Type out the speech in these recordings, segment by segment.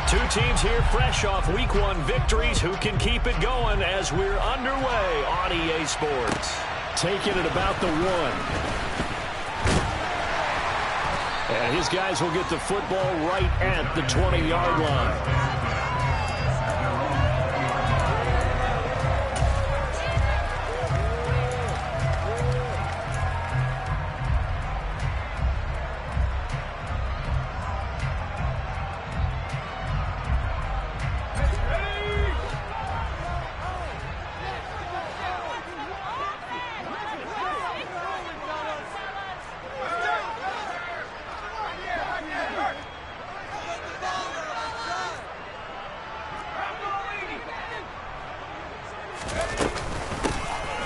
Two teams here fresh off Week 1 victories. Who can keep it going as we're underway on EA Sports? Taking it about the 1. And his guys will get the football right at the 20-yard line.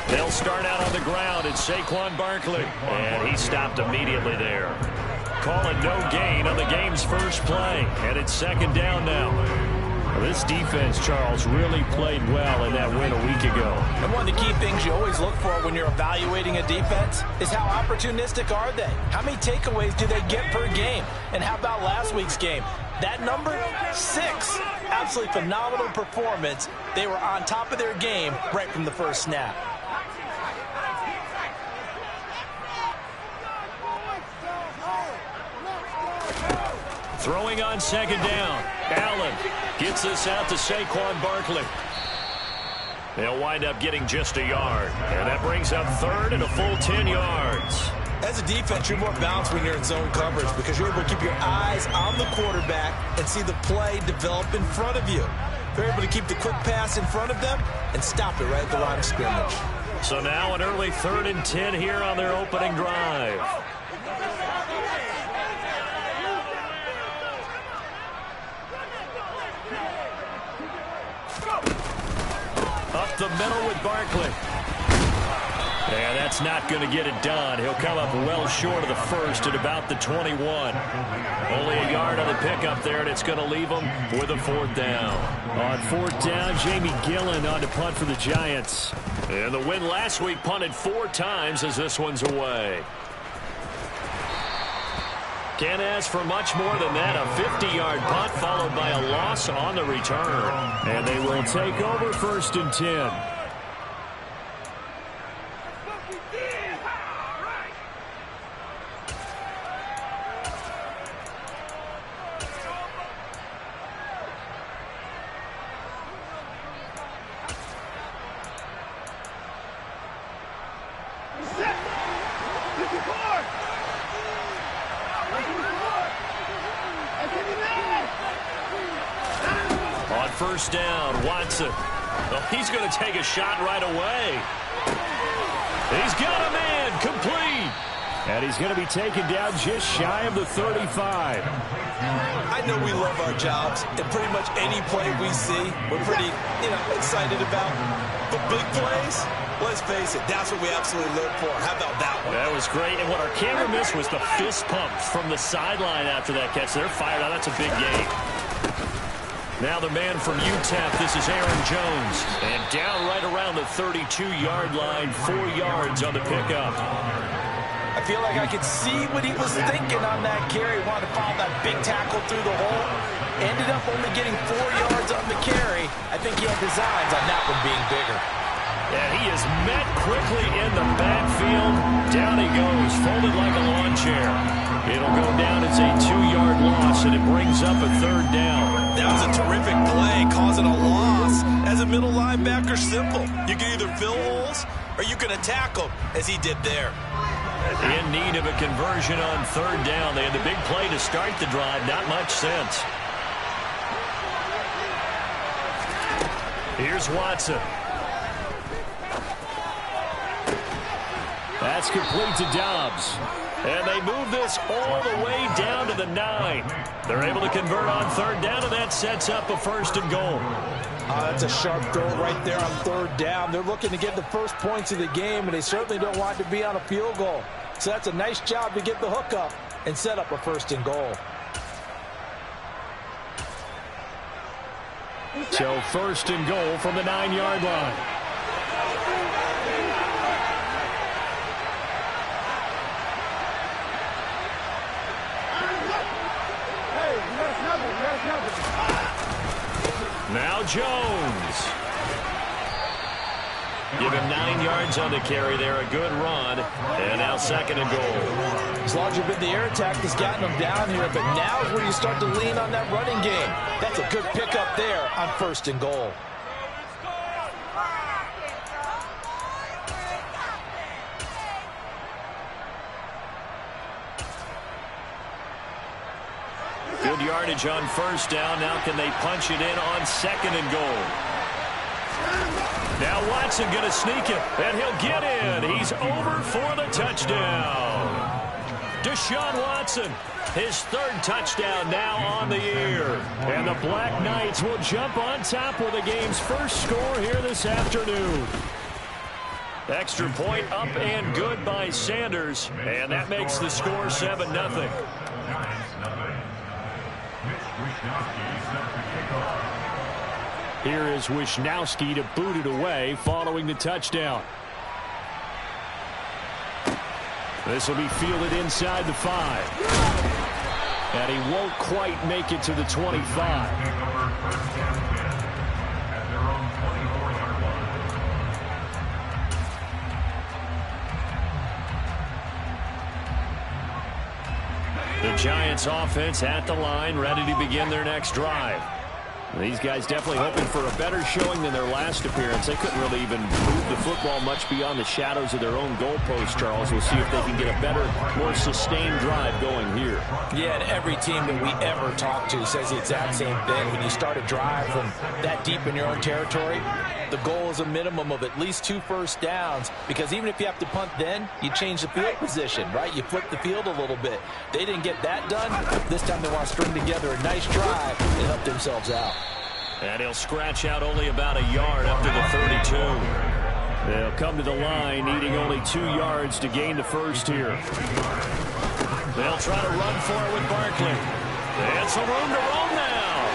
They'll start out on the ground. It's Saquon Barkley. And he stopped immediately there. Calling no gain on the game's first play. And it's second down now. This defense, Charles, really played well in that win a week ago. And one of the key things you always look for when you're evaluating a defense is how opportunistic are they? How many takeaways do they get per game? And how about last week's game? That number, 6. Absolutely phenomenal performance. They were on top of their game right from the first snap. Throwing on second down. Allen gets this out to Saquon Barkley. They'll wind up getting just a yard. And that brings up third and a full 10 yards. As a defense, you're more balanced when you're in zone coverage because you're able to keep your eyes on the quarterback and see the play develop in front of you. They're able to keep the quick pass in front of them and stop it right at the line of scrimmage. So now an early 3rd and 10 here on their opening drive. Up the middle with Barkley. And that's not going to get it done. He'll come up well short of the first at about the 21. Only a yard on the pickup there, and it's going to leave him with a 4th down. On 4th down, Jamie Gillen on to punt for the Giants. And the win last week punted 4 times as this one's away. Can't ask for much more than that. A 50-yard punt followed by a loss on the return. And they will take over 1st and 10. On 1st down, Watson. Oh, he's going to take a shot right away. He's got a man, complete. And he's going to be taken down just shy of the 35. I know we love our jobs, and pretty much any play we see, we're pretty, excited about. But big plays, let's face it, that's what we absolutely live for. How about that one? That was great. And what our camera missed was the fist pump from the sideline after that catch. They're fired out. That's a big game. Now the man from UTEP, this is Aaron Jones. And down right around the 32-yard line, 4 yards on the pickup. I feel like I could see what he was thinking on that carry. Wanted to follow that big tackle through the hole. Ended up only getting 4 yards on the carry. I think he had designs on that one being bigger. And he is met quickly in the backfield. Down he goes, folded like a lawn chair. It'll go down as a 2-yard loss, and it brings up a 3rd down. That was a terrific play, causing a loss. As a middle linebacker, simple. You can either fill holes or you can attack them, as he did there. In need of a conversion on 3rd down. They had the big play to start the drive. Not much sense. Here's Watson. That's complete to Dobbs. And they move this all the way down to the 9. They're able to convert on 3rd down, and that sets up a 1st and goal. That's a sharp throw right there on 3rd down. They're looking to get the first points of the game, and they certainly don't want to be on a field goal. So that's a nice job to get the hook up and set up a 1st and goal. So 1st and goal from the 9-yard line. Now Jones. Give him 9 yards on the carry there. A good run. And now 2nd and goal. As larger been the air attack has gotten them down here, but now is where you start to lean on that running game. That's a good pickup there on 1st and goal. Good yardage on 1st down. Now can they punch it in on 2nd and goal? Now Watson going to sneak it, and he'll get in. He's over for the touchdown. Deshaun Watson, his 3rd touchdown now on the year. And the Black Knights will jump on top with the game's first score here this afternoon. Extra point up and good by Sanders, and that makes the score 7-0. Here is Wishnowski to boot it away following the touchdown. This will be fielded inside the 5. And he won't quite make it to the 25. The Giants offense at the line, ready to begin their next drive. These guys definitely hoping for a better showing than their last appearance. They couldn't really even move the football much beyond the shadows of their own goalpost, Charles. We'll see if they can get a better, more sustained drive going here. Yeah, and every team that we ever talk to says the exact same thing. When you start a drive from that deep in your own territory, the goal is a minimum of at least 2 first downs, because even if you have to punt then, you change the field position, right? You flip the field a little bit. They didn't get that done. This time they want to string together a nice drive and help themselves out. And he'll scratch out only about a yard up to the 32. They'll come to the line needing only 2 yards to gain the first here. They'll try to run for it with Barkley. And some room to roam now.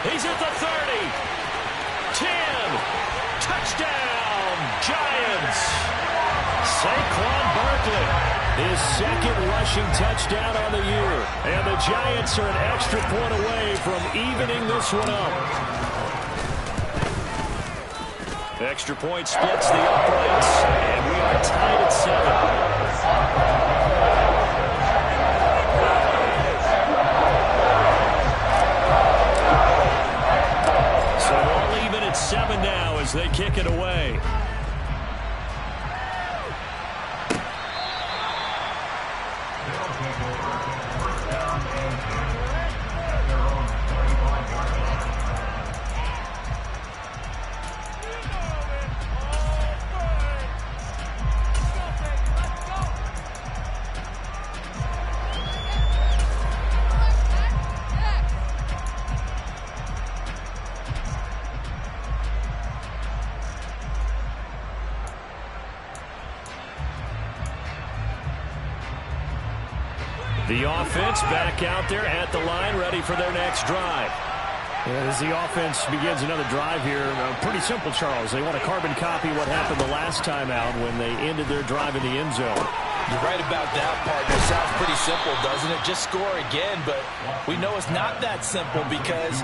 He's at the 30. 10. Touchdown, Giants. Saquon Barkley, his 2nd rushing touchdown on the year. And the Giants are an extra point away from evening this one up. Extra point splits the uprights, and we are tied at 7. So all even at 7 now as they kick it away. The offense back out there at the line, ready for their next drive. As the offense begins another drive here, pretty simple, Charles. They want to carbon copy what happened the last time out when they ended their drive in the end zone. You're right about that, partner. Sounds pretty simple, doesn't it? Just score again, but we know it's not that simple because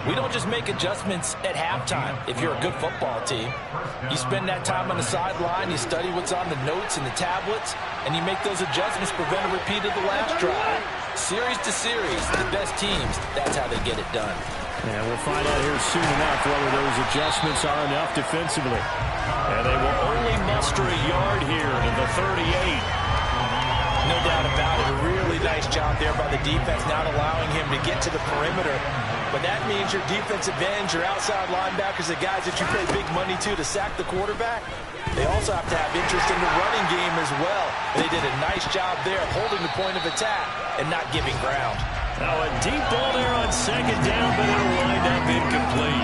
we don't just make adjustments at halftime. If you're a good football team, you spend that time on the sideline, you study what's on the notes and the tablets, and you make those adjustments, prevent a repeat of the last drive. Series to series, the best teams, that's how they get it done. And we'll find out here soon enough whether those adjustments are enough defensively. And they will only muster a yard here to the 38. No doubt about it. A really nice job there by the defense, not allowing him to get to the perimeter. But that means your defensive ends, your outside linebackers, the guys that you pay big money to sack the quarterback, they also have to have interest in the running game as well. And they did a nice job there holding the point of attack and not giving ground. Now a deep ball there on 2nd down, but it'll wind up incomplete.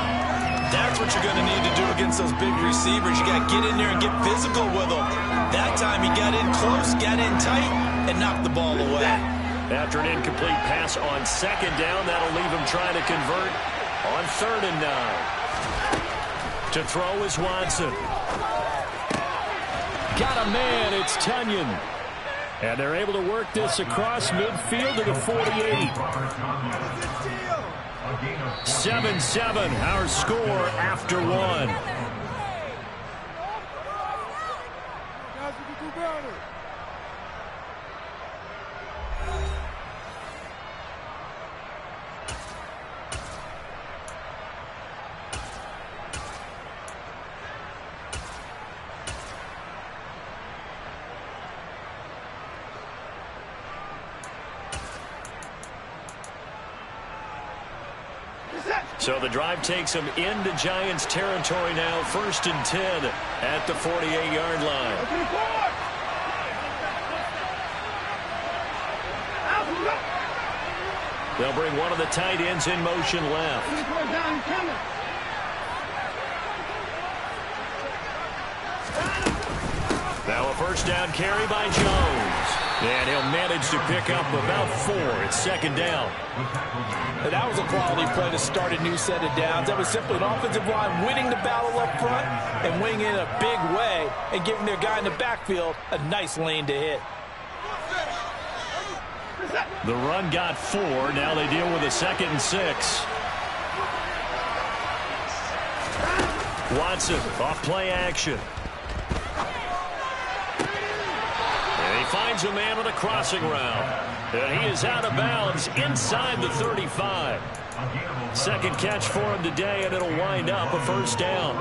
That's what you're going to need to do against those big receivers. You got to get in there and get physical with them. That time he got in close, got in tight, and knocked the ball away. After an incomplete pass on 2nd down, that'll leave him trying to convert on 3rd and 9. To throw is Watson. Got a man, it's Tunyon. And they're able to work this across midfield to the 48. 7-7, our score after one. So the drive takes them into Giants territory now, 1st and 10 at the 48-yard line. They'll bring one of the tight ends in motion left. Now a first down carry by Jones. And he'll manage to pick up about 4. It's 2nd down. And that was a quality play to start a new set of downs. That was simply an offensive line winning the battle up front and winning in a big way and giving their guy in the backfield a nice lane to hit. The run got 4. Now they deal with a 2nd and 6. Watson off play action. Finds a man on a crossing route. And he is out of bounds inside the 35. Second catch for him today, and it'll wind up a first down.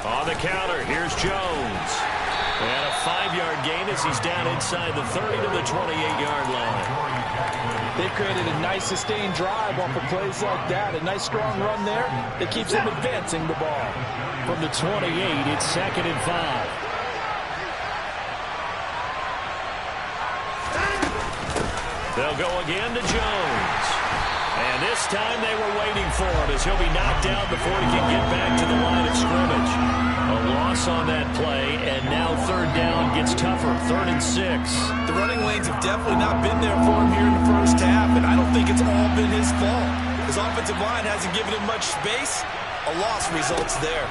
On the counter, here's Jones. And a 5-yard gain as he's down inside the 30 to the 28-yard line. They created a nice sustained drive off of plays like that. A nice strong run there that keeps them advancing the ball. From the 28, it's 2nd and 5. They'll go again to Jones. And this time they were waiting for him as he'll be knocked down before he can get back to the line of scrimmage. A loss on that play, and now 3rd down gets tougher, 3rd and 6. The running lanes have definitely not been there for him here in the first half, and I don't think it's all been his fault. His offensive line hasn't given him much space. A loss results there.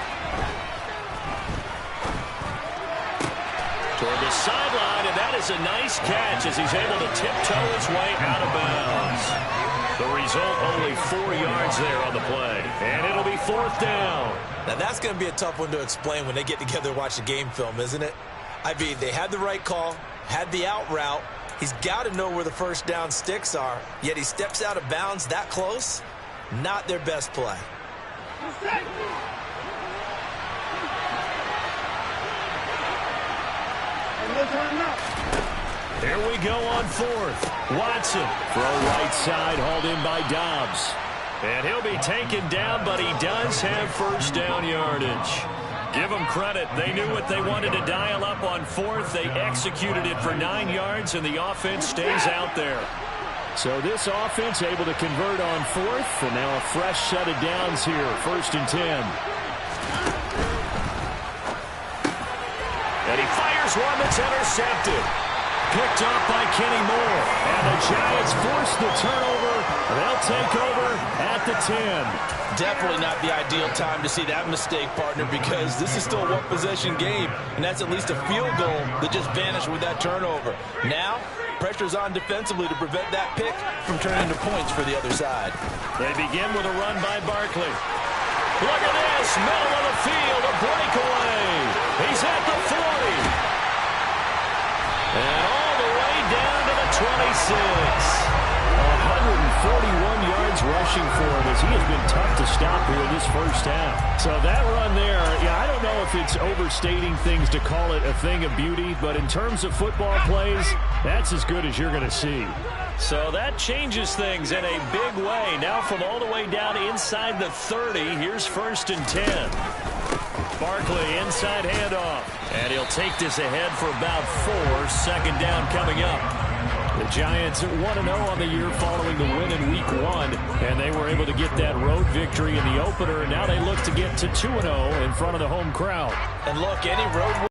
Toward the sideline, and that is a nice catch as he's able to tiptoe his way out of bounds. The result, only 4 yards there on the play. And it'll be 4th down. Now, that's going to be a tough one to explain when they get together and watch the game film, isn't it? I mean, they had the right call, had the out route. He's got to know where the first down sticks are, yet he steps out of bounds that close. Not their best play. Here we go on 4th. Watson, throw right side, hauled in by Dobbs. And he'll be taken down, but he does have first down yardage. Give them credit. They knew what they wanted to dial up on 4th. They executed it for 9 yards, and the offense stays out there. So this offense able to convert on 4th, and now a fresh set of downs here, 1st and 10. And he fires one that's intercepted. Picked up by Kenny Moore. And the Giants force the turnover. They'll take over at the 10. Definitely not the ideal time to see that mistake, partner, because this is still a one-possession game, and that's at least a field goal that just vanished with that turnover. Now, pressure's on defensively to prevent that pick from turning into points for the other side. They begin with a run by Barkley. Look at this, middle of the field, a breakaway. He's at the 40. And all the way down to the 26. 141 yards rushing for him as he has been tough to stop here in this first half. So that run there, I don't know if it's overstating things to call it a thing of beauty, but in terms of football plays, that's as good as you're going to see. So that changes things in a big way. Now from all the way down inside the 30, here's 1st and 10. Barkley inside handoff. And he'll take this ahead for about 4. 2nd down coming up. The Giants 1-0 on the year following the win in Week 1. And they were able to get that road victory in the opener. And now they look to get to 2-0 in front of the home crowd. And look, any road,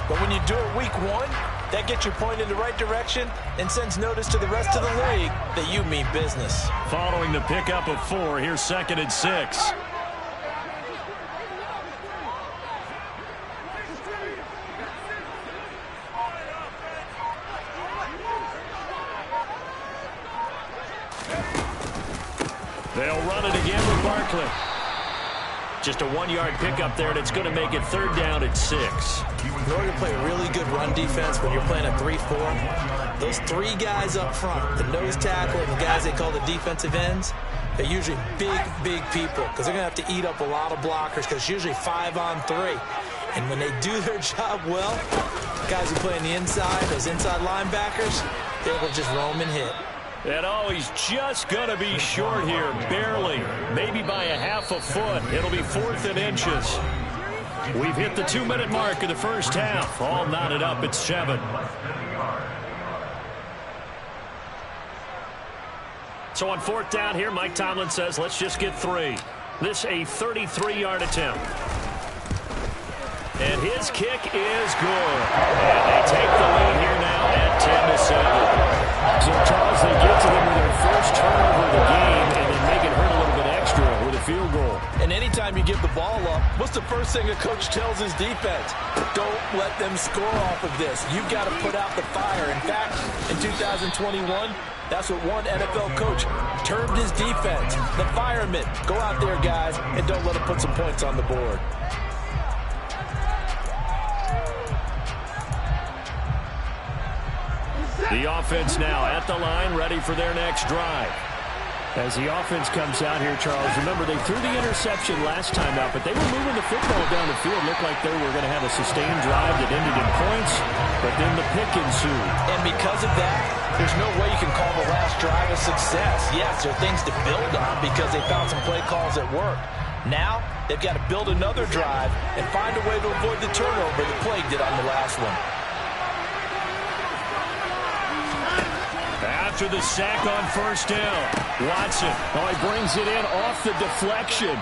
but when you do it Week 1, That gets your point in the right direction and sends notice to the rest of the league that you mean business. Following the pickup of 4, here's 2nd and 6. They'll run it again with Barkley. Just a 1-yard pickup there, and it's going to make it 3rd down at 6. In order to play a really good run defense when you're playing a 3-4, those 3 guys up front, the nose tackle and the guys they call the defensive ends, they're usually big people because they're going to have to eat up a lot of blockers because it's usually 5 on 3. And when they do their job well, guys who play on the inside, those inside linebackers, they will just roam and hit. And oh, he's just going to be short here, barely, maybe by a half a foot. It'll be 4th and inches. We've hit the 2-minute mark of the first half. All knotted up at 7. So on 4th down here, Mike Tomlin says, let's just get 3. This a 33-yard attempt. And his kick is good. And they take the lead here now at 10-7. So, Charles, they get to them with their first turnover of the game and then make it hurt a little bit extra with a field goal. And anytime you give the ball up, what's the first thing a coach tells his defense? Don't let them score off of this. You've got to put out the fire. In fact, in 2021, that's what one NFL coach termed his defense. The firemen. Go out there, guys, and don't let them put some points on the board. The offense now at the line, ready for their next drive. As the offense comes out here, Charles, remember they threw the interception last time out, but they were moving the football down the field. Looked like they were going to have a sustained drive that ended in points, but then the pick ensued. And because of that, there's no way you can call the last drive a success. Yes, there are things to build on because they found some play calls that worked. Now, they've got to build another drive and find a way to avoid the turnover the play did on the last one. After the sack on 1st down, Watson, he brings it in off the deflection.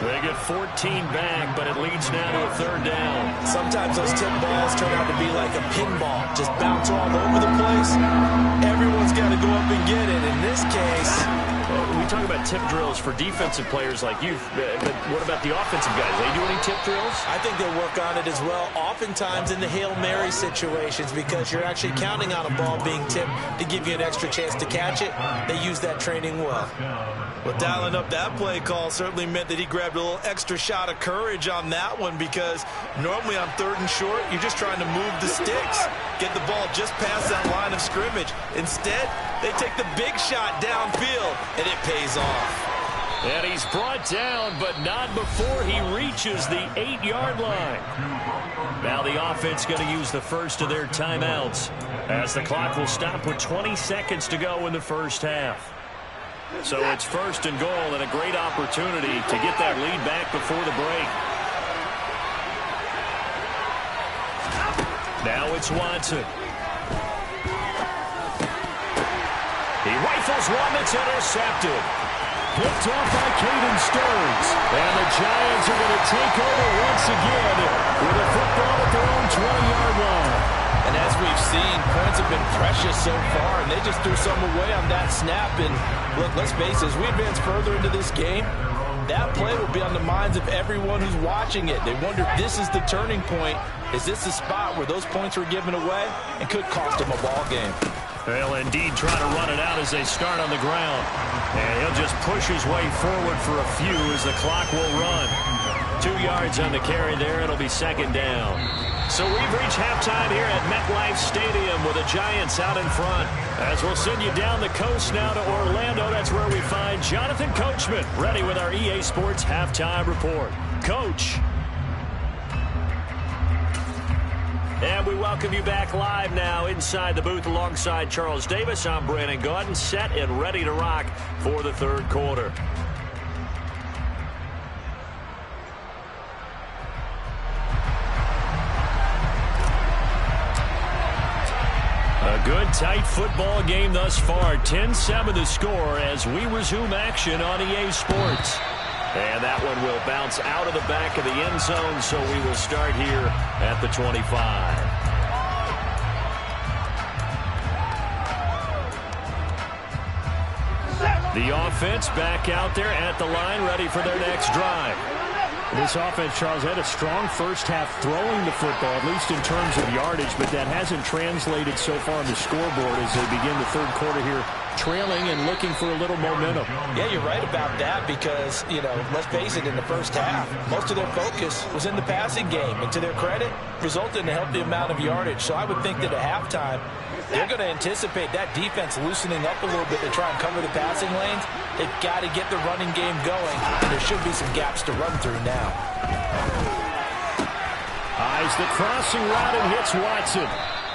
They get 14 back, but it leads now to a 3rd down. Sometimes those tip balls turn out to be like a pinball, just bounce all over the place. Everyone's got to go up and get it. In this case, we talk about tip drills for defensive players like you, but what about the offensive guys? They do any tip drills? I think they'll work on it as well, oftentimes in the Hail Mary situations, because you're actually counting on a ball being tipped to give you an extra chance to catch it. They use that training well. Well, dialing up that play call certainly meant that he grabbed a little extra shot of courage on that one, because normally on 3rd and short, you're just trying to move the sticks, get the ball just past that line of scrimmage. Instead, they take the big shot downfield, and it pays off. And he's brought down, but not before he reaches the 8-yard line. Now the offense going to use the first of their timeouts as the clock will stop with 20 seconds to go in the first half. So it's 1st and goal and a great opportunity to get that lead back before the break. Now it's Watson. He rifles one that's intercepted. Picked off by Caden Stearns. And the Giants are going to take over once again with a football at their own 20-yard line. And as we've seen, points have been precious so far, and they just threw some away on that snap. And look, let's face it, as we advance further into this game, that play will be on the minds of everyone who's watching it. They wonder if this is the turning point. Is this the spot where those points were given away and could cost them a ball game? They'll indeed try to run it out as they start on the ground. And he'll just push his way forward for a few as the clock will run. 2 yards on the carry there. It'll be 2nd down. So we've reached halftime here at MetLife Stadium with the Giants out in front. As we'll send you down the coast now to Orlando, that's where we find Jonathan Coachman ready with our EA Sports Halftime Report. Coach. And we welcome you back live now inside the booth alongside Charles Davis. I'm Brandon Gaudin, set and ready to rock for the 3rd quarter. A good, tight football game thus far. 10-7 the score as we resume action on EA Sports. And that one will bounce out of the back of the end zone, so we will start here at the 25. The offense back out there at the line, ready for their next drive. This offense, Charles, had a strong first half throwing the football, at least in terms of yardage, but that hasn't translated so far on the scoreboard as they begin the third quarter here, trailing and looking for a little momentum. Yeah, you're right about that because, let's face it, in the first half, most of their focus was in the passing game. And to their credit, resulted in a healthy amount of yardage. So I would think that at halftime, they're going to anticipate that defense loosening up a little bit to try and cover the passing lanes. They've got to get the running game going, and there should be some gaps to run through now. Eyes the crossing route and hits Watson.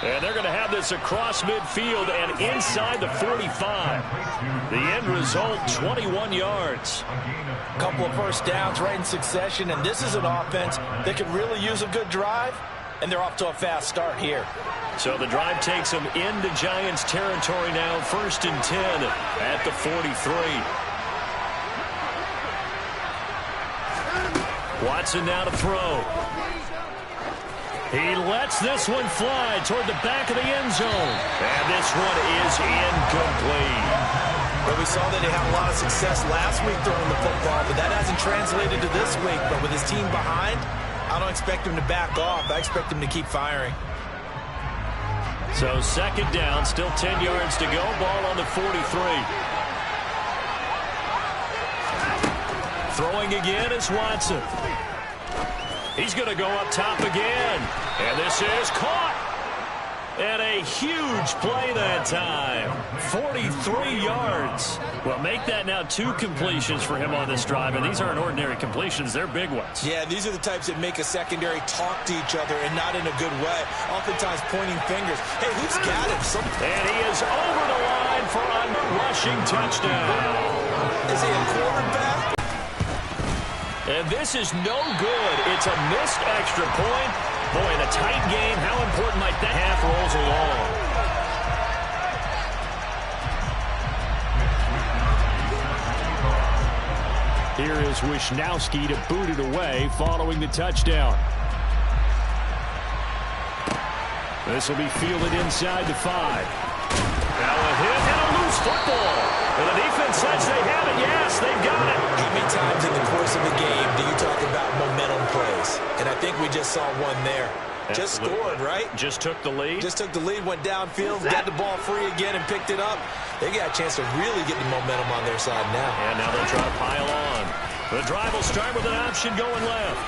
And they're going to have this across midfield and inside the 45. The end result, 21 yards. A couple of first downs right in succession, and this is an offense that could really use a good drive, and they're off to a fast start here. So the drive takes them into Giants territory now, 1st and 10 at the 43. Watson now to throw. He lets this one fly toward the back of the end zone. And this one is incomplete. Well, we saw that he had a lot of success last week throwing the football, but that hasn't translated to this week. But with his team behind, I don't expect him to back off. I expect him to keep firing. So 2nd down, still 10 yards to go. Ball on the 43. Throwing again is Watson. He's going to go up top again. And this is caught. And a huge play that time. 43 yards. Well, make that now 2 completions for him on this drive. And these aren't ordinary completions. They're big ones. Yeah, these are the types that make a secondary talk to each other and not in a good way. Oftentimes pointing fingers. Hey, who's got him? And he is over the line for a rushing touchdown. Is he a quarterback? And this is no good. It's a missed extra point. Boy, in a tight game, how important might that half rolls along. Here is Wisnowski to boot it away following the touchdown. This will be fielded inside the 5. Now a hit and a loose football. And the defense says they have it. Yes, they've got it. How many times in the course of a game do you talk about momentum plays? And I think we just saw one there. Absolutely. Just scored, right? Just took the lead. Just took the lead, went downfield, got the ball free again, and picked it up. They got a chance to really get the momentum on their side now. And now they'll try to pile on. The drive will start with an option going left.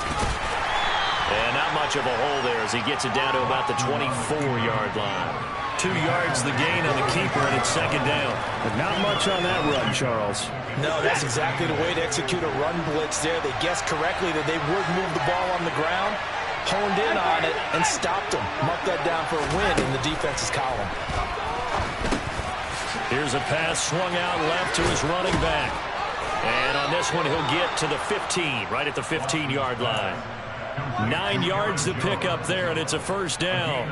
And not much of a hole there as he gets it down to about the 24-yard line. 2 yards the gain on the keeper, and it's 2nd down. But not much on that run, Charles. No, that's exactly the way to execute a run blitz there. They guessed correctly that they would move the ball on the ground, honed in on it, and stopped them. Marked that down for a win in the defense's column. Here's a pass swung out left to his running back. And on this one, he'll get to the 15, right at the 15-yard line. 9 yards to pick up there, and it's a 1st down.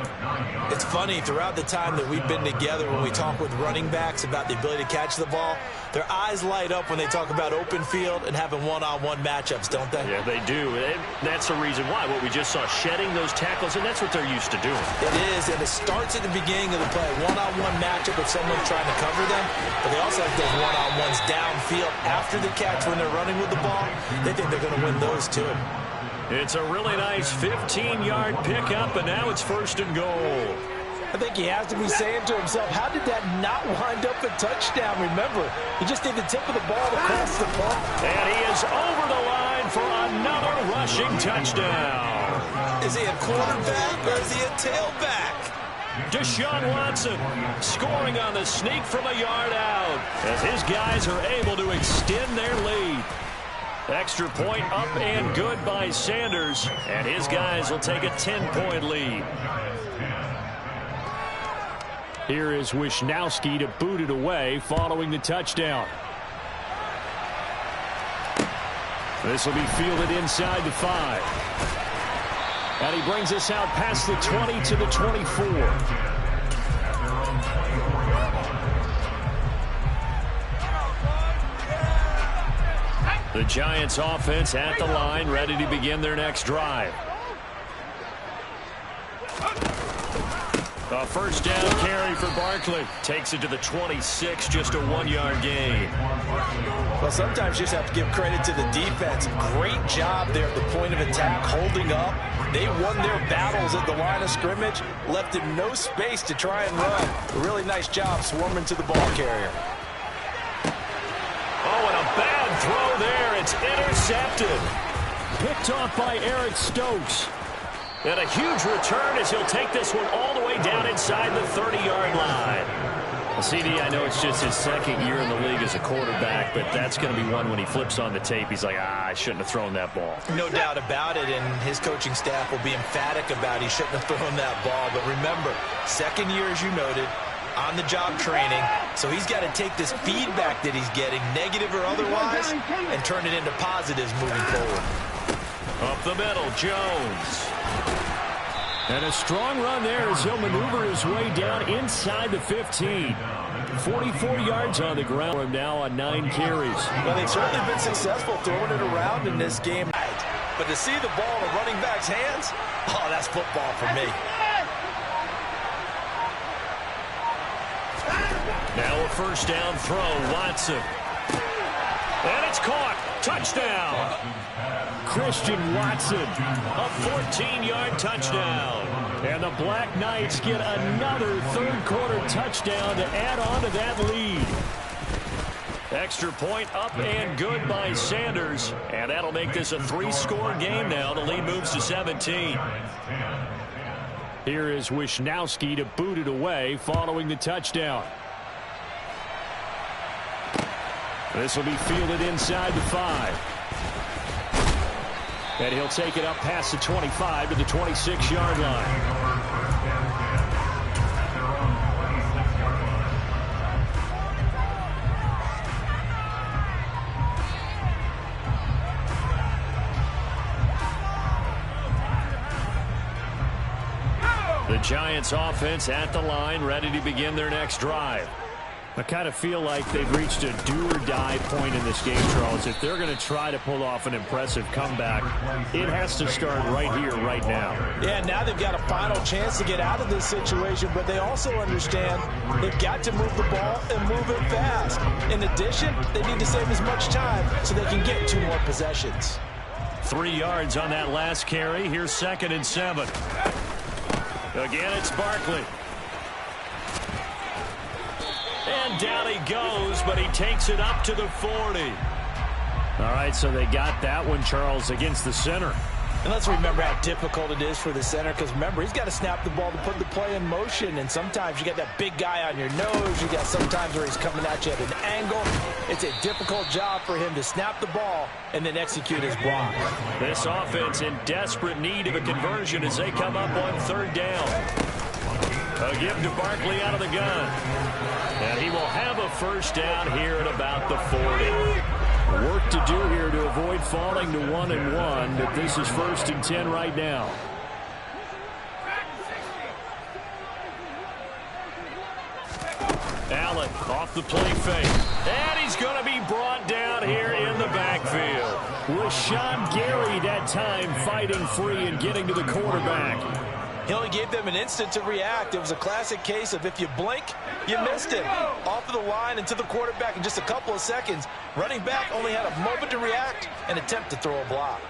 It's funny, throughout the time that we've been together, when we talk with running backs about the ability to catch the ball, their eyes light up when they talk about open field and having one-on-one matchups, don't they? Yeah, they do. And that's the reason why. What we just saw, shedding those tackles, and that's what they're used to doing. It is, and it starts at the beginning of the play. One-on-one matchup if someone's trying to cover them, but they also have those one-on-ones downfield after the catch when they're running with the ball. They think they're going to win those too. It's a really nice 15-yard pickup, and now it's 1st and goal. I think he has to be saying to himself, how did that not wind up a touchdown? Remember, he just did the tip of the ball across the ball. And he is over the line for another rushing touchdown. Is he a quarterback or is he a tailback? Deshaun Watson scoring on the sneak from a yard out as his guys are able to extend their lead. Extra point up and good by Sanders, and his guys will take a 10-point lead. Here is Wisnowski to boot it away following the touchdown. This will be fielded inside the 5. And he brings us out past the 20 to the 24. The Giants offense at the line, ready to begin their next drive. A first down carry for Barkley. Takes it to the 26, just a 1-yard gain. Well, sometimes you just have to give credit to the defense. Great job there at the point of attack, holding up. They won their battles at the line of scrimmage, left him no space to try and run. A really nice job swarming to the ball carrier. Oh, and a bad throw there. It's intercepted. Picked off by Eric Stokes. And a huge return as he'll take this one all the way down inside the 30-yard line. Well, CD, I know it's just his second year in the league as a quarterback, but that's going to be one when he flips on the tape. He's like, I shouldn't have thrown that ball. No doubt about it, and his coaching staff will be emphatic about he shouldn't have thrown that ball. But remember, second year, as you noted, on-the-job training, so he's got to take this feedback that he's getting, negative or otherwise, and turn it into positives moving forward. Up the middle, Jones. And a strong run there as he'll maneuver his way down inside the 15. 44 yards on the ground for him now on 9 carries. Well, they've certainly been successful throwing it around in this game. But to see the ball in a running back's hands, oh, that's football for me. Now a first down throw, Watson. And it's caught. Touchdown. Christian Watson. A 14-yard touchdown. And the Black Knights get another third-quarter touchdown to add on to that lead. Extra point up and good by Sanders. And that'll make this a 3-score game now. The lead moves to 17. Here is Wisnowski to boot it away following the touchdown. This will be fielded inside the 5. And he'll take it up past the 25 to the 26-yard line. The Giants offense at the line, ready to begin their next drive. I kind of feel like they've reached a do-or-die point in this game, Charles. If they're going to try to pull off an impressive comeback, it has to start right here, right now. Yeah, now they've got a final chance to get out of this situation, but they also understand they've got to move the ball and move it fast. In addition, they need to save as much time so they can get 2 more possessions. 3 yards on that last carry. Here's 2nd and 7. Again, it's Barkley. And down he goes, but he takes it up to the 40. All right, so they got that one, Charles, against the center. And let's remember how difficult it is for the center, because remember, he's got to snap the ball to put the play in motion, and sometimes you got that big guy on your nose. You got sometimes where he's coming at you at an angle. It's a difficult job for him to snap the ball and then execute his block. This offense in desperate need of a conversion as they come up on 3rd down. A give to Barkley out of the gun. And he will have a first down here at about the 40. Work to do here to avoid falling to 1-1, but this is 1st and 10 right now. Allen off the play fake. And he's going to be brought down here in the backfield. Rashawn Gary that time fighting free and getting to the quarterback. He only gave them an instant to react. It was a classic case of if you blink, you missed it. Off of the line and to the quarterback in just a couple of seconds. Running back only had a moment to react and attempt to throw a block.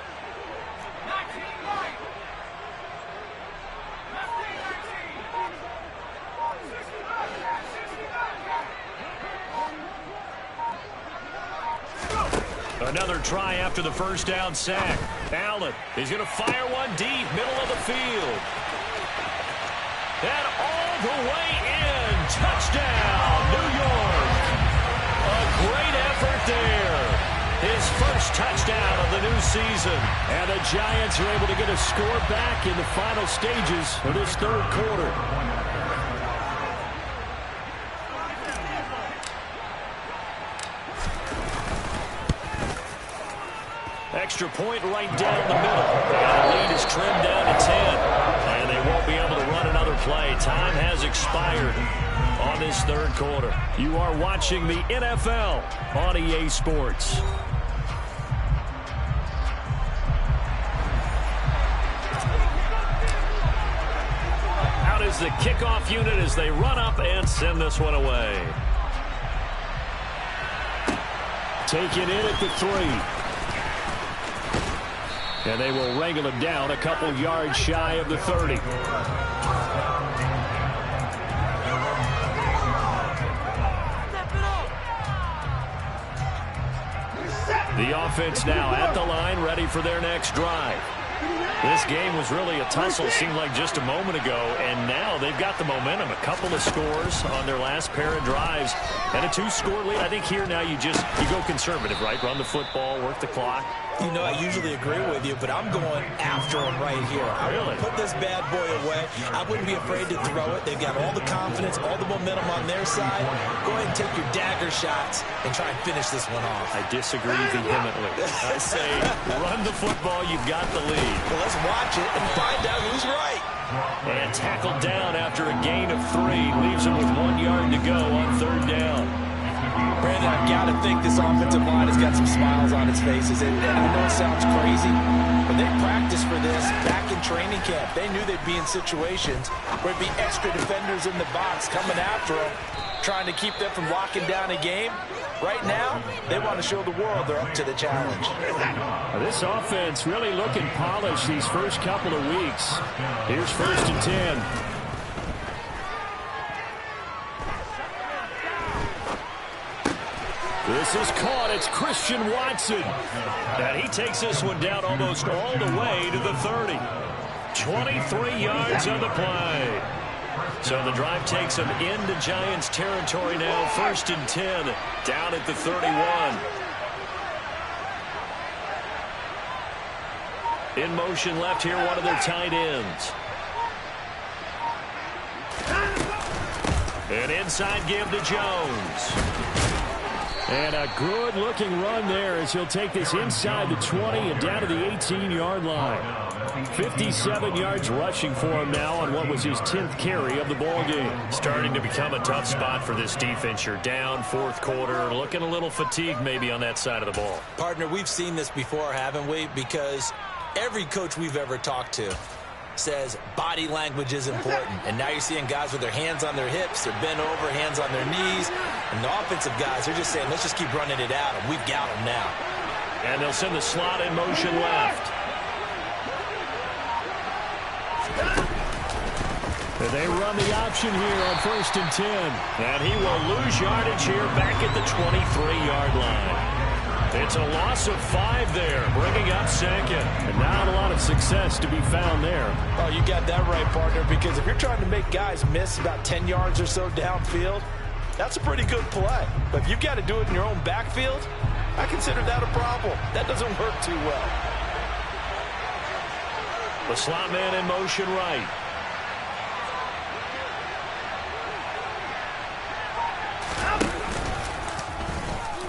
Another try after the first down sack. Allen is going to fire one deep, middle of the field. And all the way in. Touchdown, New York. A great effort there. His first touchdown of the new season. And the Giants are able to get a score back in the final stages of this 3rd quarter. Extra point right down the middle. And the lead is trimmed down to 10. And they won't be able to run another play. Time has expired on this 3rd quarter. You are watching the NFL on EA Sports. Out is the kickoff unit as they run up and send this one away. Taken in at the 3. And they will wrangle him down a couple yards shy of the 30. The offense now at the line, ready for their next drive. This game was really a tussle, seemed like just a moment ago, and now they've got the momentum. A couple of scores on their last pair of drives, and a 2-score lead. I think here now you go conservative, right? Run the football, work the clock. You know, I usually agree with you, but I'm going after him right here. I Really? put this bad boy away. I wouldn't be afraid to throw it. They've got all the confidence, all the momentum on their side. Go ahead and take your dagger shots and try and finish this one off. I disagree vehemently. I say run the football, you've got the lead. Well, let's watch it and find out who's right. And tackled down after a gain of 3. Leaves him with 1 yard to go on 3rd down. Brandon, I've got to think this offensive line has got some smiles on its faces. And I know it sounds crazy, but they practiced for this back in training camp. They knew they'd be in situations where it'd be extra defenders in the box coming after them, trying to keep them from locking down a game. Right now, they want to show the world they're up to the challenge. This offense really looking polished these first couple of weeks. Here's 1st and 10. This is caught. It's Christian Watson. And he takes this one down almost all the way to the 30. 23 yards on the play. So the drive takes them into Giants territory now. 1st and 10 down at the 31. In motion left here, one of their tight ends. An inside give to Jones. And a good-looking run there as he'll take this inside the 20 and down to the 18-yard line. 57 yards rushing for him now on what was his 10th carry of the ball game. Starting to become a tough spot for this defense. You're down 4th quarter, looking a little fatigued maybe on that side of the ball. Partner, we've seen this before, haven't we? Because every coach we've ever talked to says body language is important. And now you're seeing guys with their hands on their hips, they're bent over, hands on their knees. And the offensive guys, they're just saying, let's just keep running it out, and we've got them now. And they'll send the slot in motion left. And they run the option here on 1st and 10. And he will lose yardage here back at the 23-yard line. It's a loss of 5 there, bringing up 2nd. And not a lot of success to be found there. Oh, you got that right, partner, because if you're trying to make guys miss about 10 yards or so downfield, that's a pretty good play. But if you've got to do it in your own backfield, I consider that a problem. That doesn't work too well. The slot man in motion right.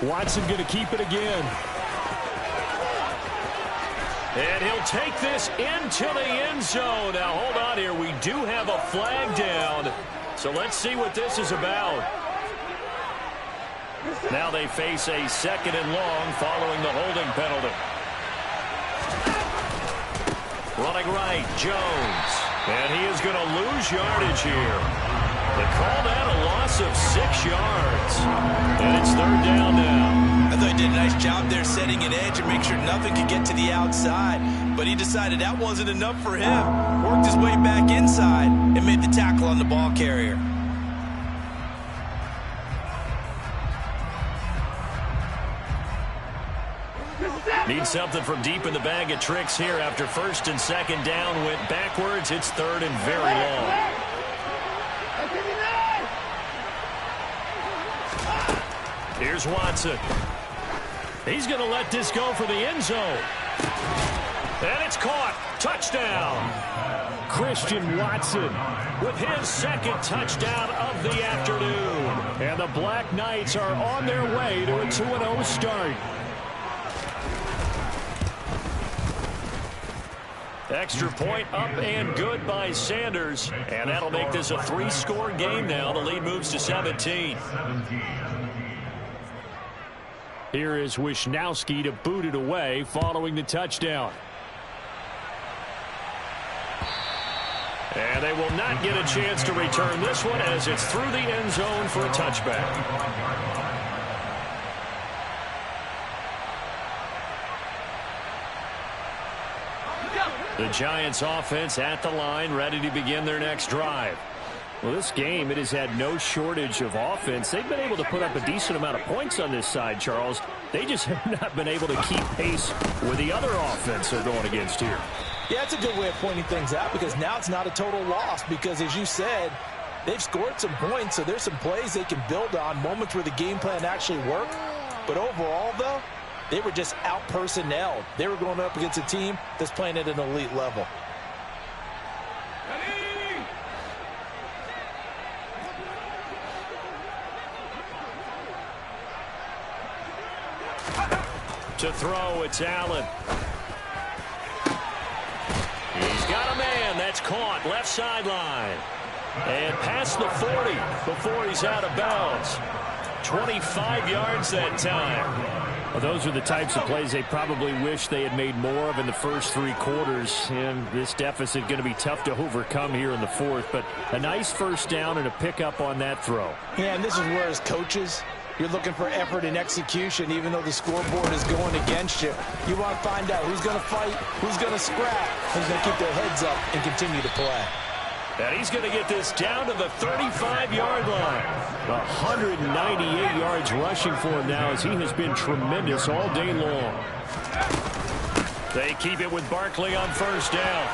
Watson going to keep it again. And he'll take this into the end zone. Now, hold on here. We do have a flag down. So let's see what this is about. Now they face a 2nd and long following the holding penalty. Running right, Jones. And he is going to lose yardage here. They call that a loss of 6 yards. And it's 3rd down now. I thought he did a nice job there setting an edge and make sure nothing could get to the outside. But he decided that wasn't enough for him. Worked his way back inside and made the tackle on the ball carrier. Need something from deep in the bag of tricks here after 1st and 2nd down. Went backwards. It's 3rd and very long. Here's Watson. He's going to let this go for the end zone. And it's caught. Touchdown. Christian Watson With his 2nd touchdown of the afternoon. And the Black Knights are on their way to a 2-0 start. Extra point up and good by Sanders. And that'll make this a 3-score game now. The lead moves to 17. Here is Wisnowski to boot it away following the touchdown. And they will not get a chance to return this one as it's through the end zone for a touchback. The Giants offense at the line, ready to begin their next drive. Well, this game, it has had no shortage of offense. They've been able to put up a decent amount of points on this side, Charles. They just have not been able to keep pace with the other offense they're going against here. Yeah, it's a good way of pointing things out because now it's not a total loss because, as you said, they've scored some points, so there's some plays they can build on, moments where the game plan actually worked. But overall, though, they were just out-personnelled. They were going up against a team that's playing at an elite level. To throw, it's Allen. He's got a man. That's caught. Left sideline. And past the 40 before he's out of bounds. 25 yards that time. Well, those are the types of plays they probably wish they had made more of in the first 3 quarters. And this deficit going to be tough to overcome here in the fourth. But a nice first down and a pickup on that throw. Yeah, and this is where as coaches, you're looking for effort and execution, even though the scoreboard is going against you. You want to find out who's going to fight, who's going to scrap, who's going to keep their heads up and continue to play. And he's going to get this down to the 35-yard line. 198 yards rushing for him now as he has been tremendous all day long. They keep it with Barkley on first down.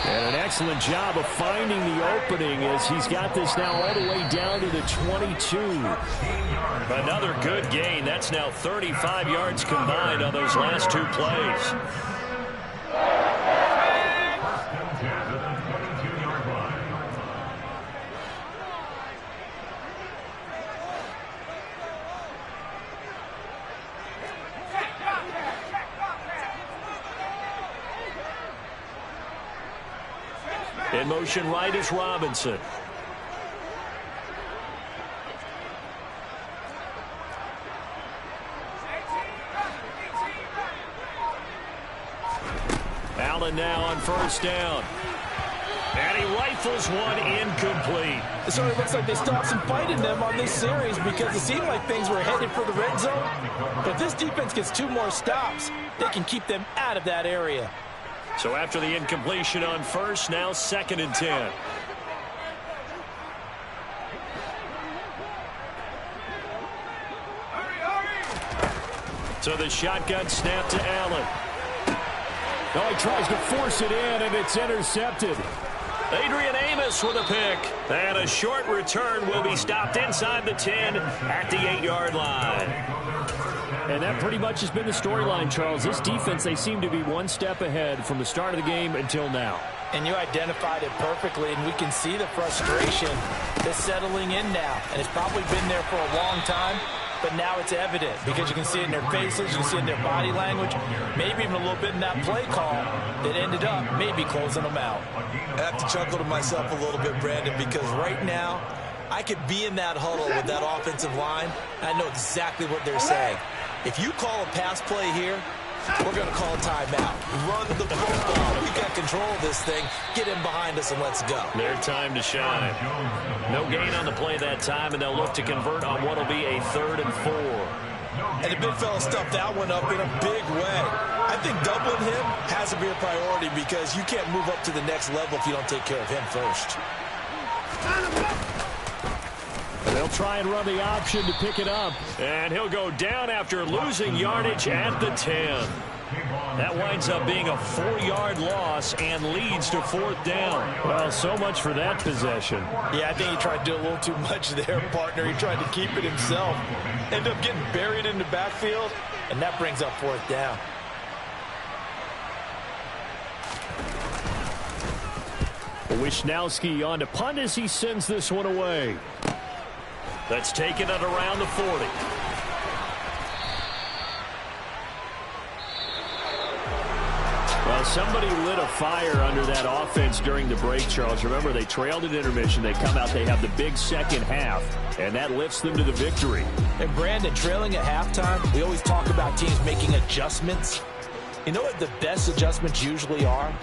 And an excellent job of finding the opening as he's got this now all the way down to the 22. Another good gain. That's now 35 yards combined on those last 2 plays. In motion right is Robinson. Allen now on first down. And he rifles one incomplete. So it looks like they stopped some fight in them on this series because it seemed like things were headed for the red zone. But if this defense gets 2 more stops, they can keep them out of that area. So after the incompletion on first, now 2nd and 10. So the shotgun snap to Allen. Now he tries to force it in, and it's intercepted. Adrian Amos with a pick. And a short return will be stopped inside the 10 at the 8-yard line. And that pretty much has been the storyline, Charles. This defense, they seem to be one step ahead from the start of the game until now. And you identified it perfectly, and we can see the frustration that's settling in now. And it's probably been there for a long time, but now it's evident because you can see it in their faces, you can see it in their body language, maybe even a little bit in that play call that ended up maybe closing them out. I have to chuckle to myself a little bit, Brandon, because right now I could be in that huddle with that offensive line. I know exactly what they're saying. If you call a pass play here, we're going to call timeout. Run the football. We got control of this thing. Get in behind us and let's go. Their time to shine. No gain on the play that time, and they'll look to convert on what will be a 3rd and 4. And the big fella stuffed that one up in a big way. I think doubling him has to be a priority because you can't move up to the next level if you don't take care of him first. They'll try and run the option to pick it up. And he'll go down after losing yardage at the 10. That winds up being a 4-yard loss and leads to 4th down. Well, so much for that possession. Yeah, I think he tried to do a little too much there, partner. He tried to keep it himself. Ended up getting buried in the backfield, and that brings up 4th down. Wishnowski on to punt as he sends this one away. Let's take it at around the 40. Well, somebody lit a fire under that offense during the break, Charles. Remember, they trailed at intermission. They come out, they have the big second half, and that lifts them to the victory. And Brandon, trailing at halftime, we always talk about teams making adjustments. You know what the best adjustments usually are?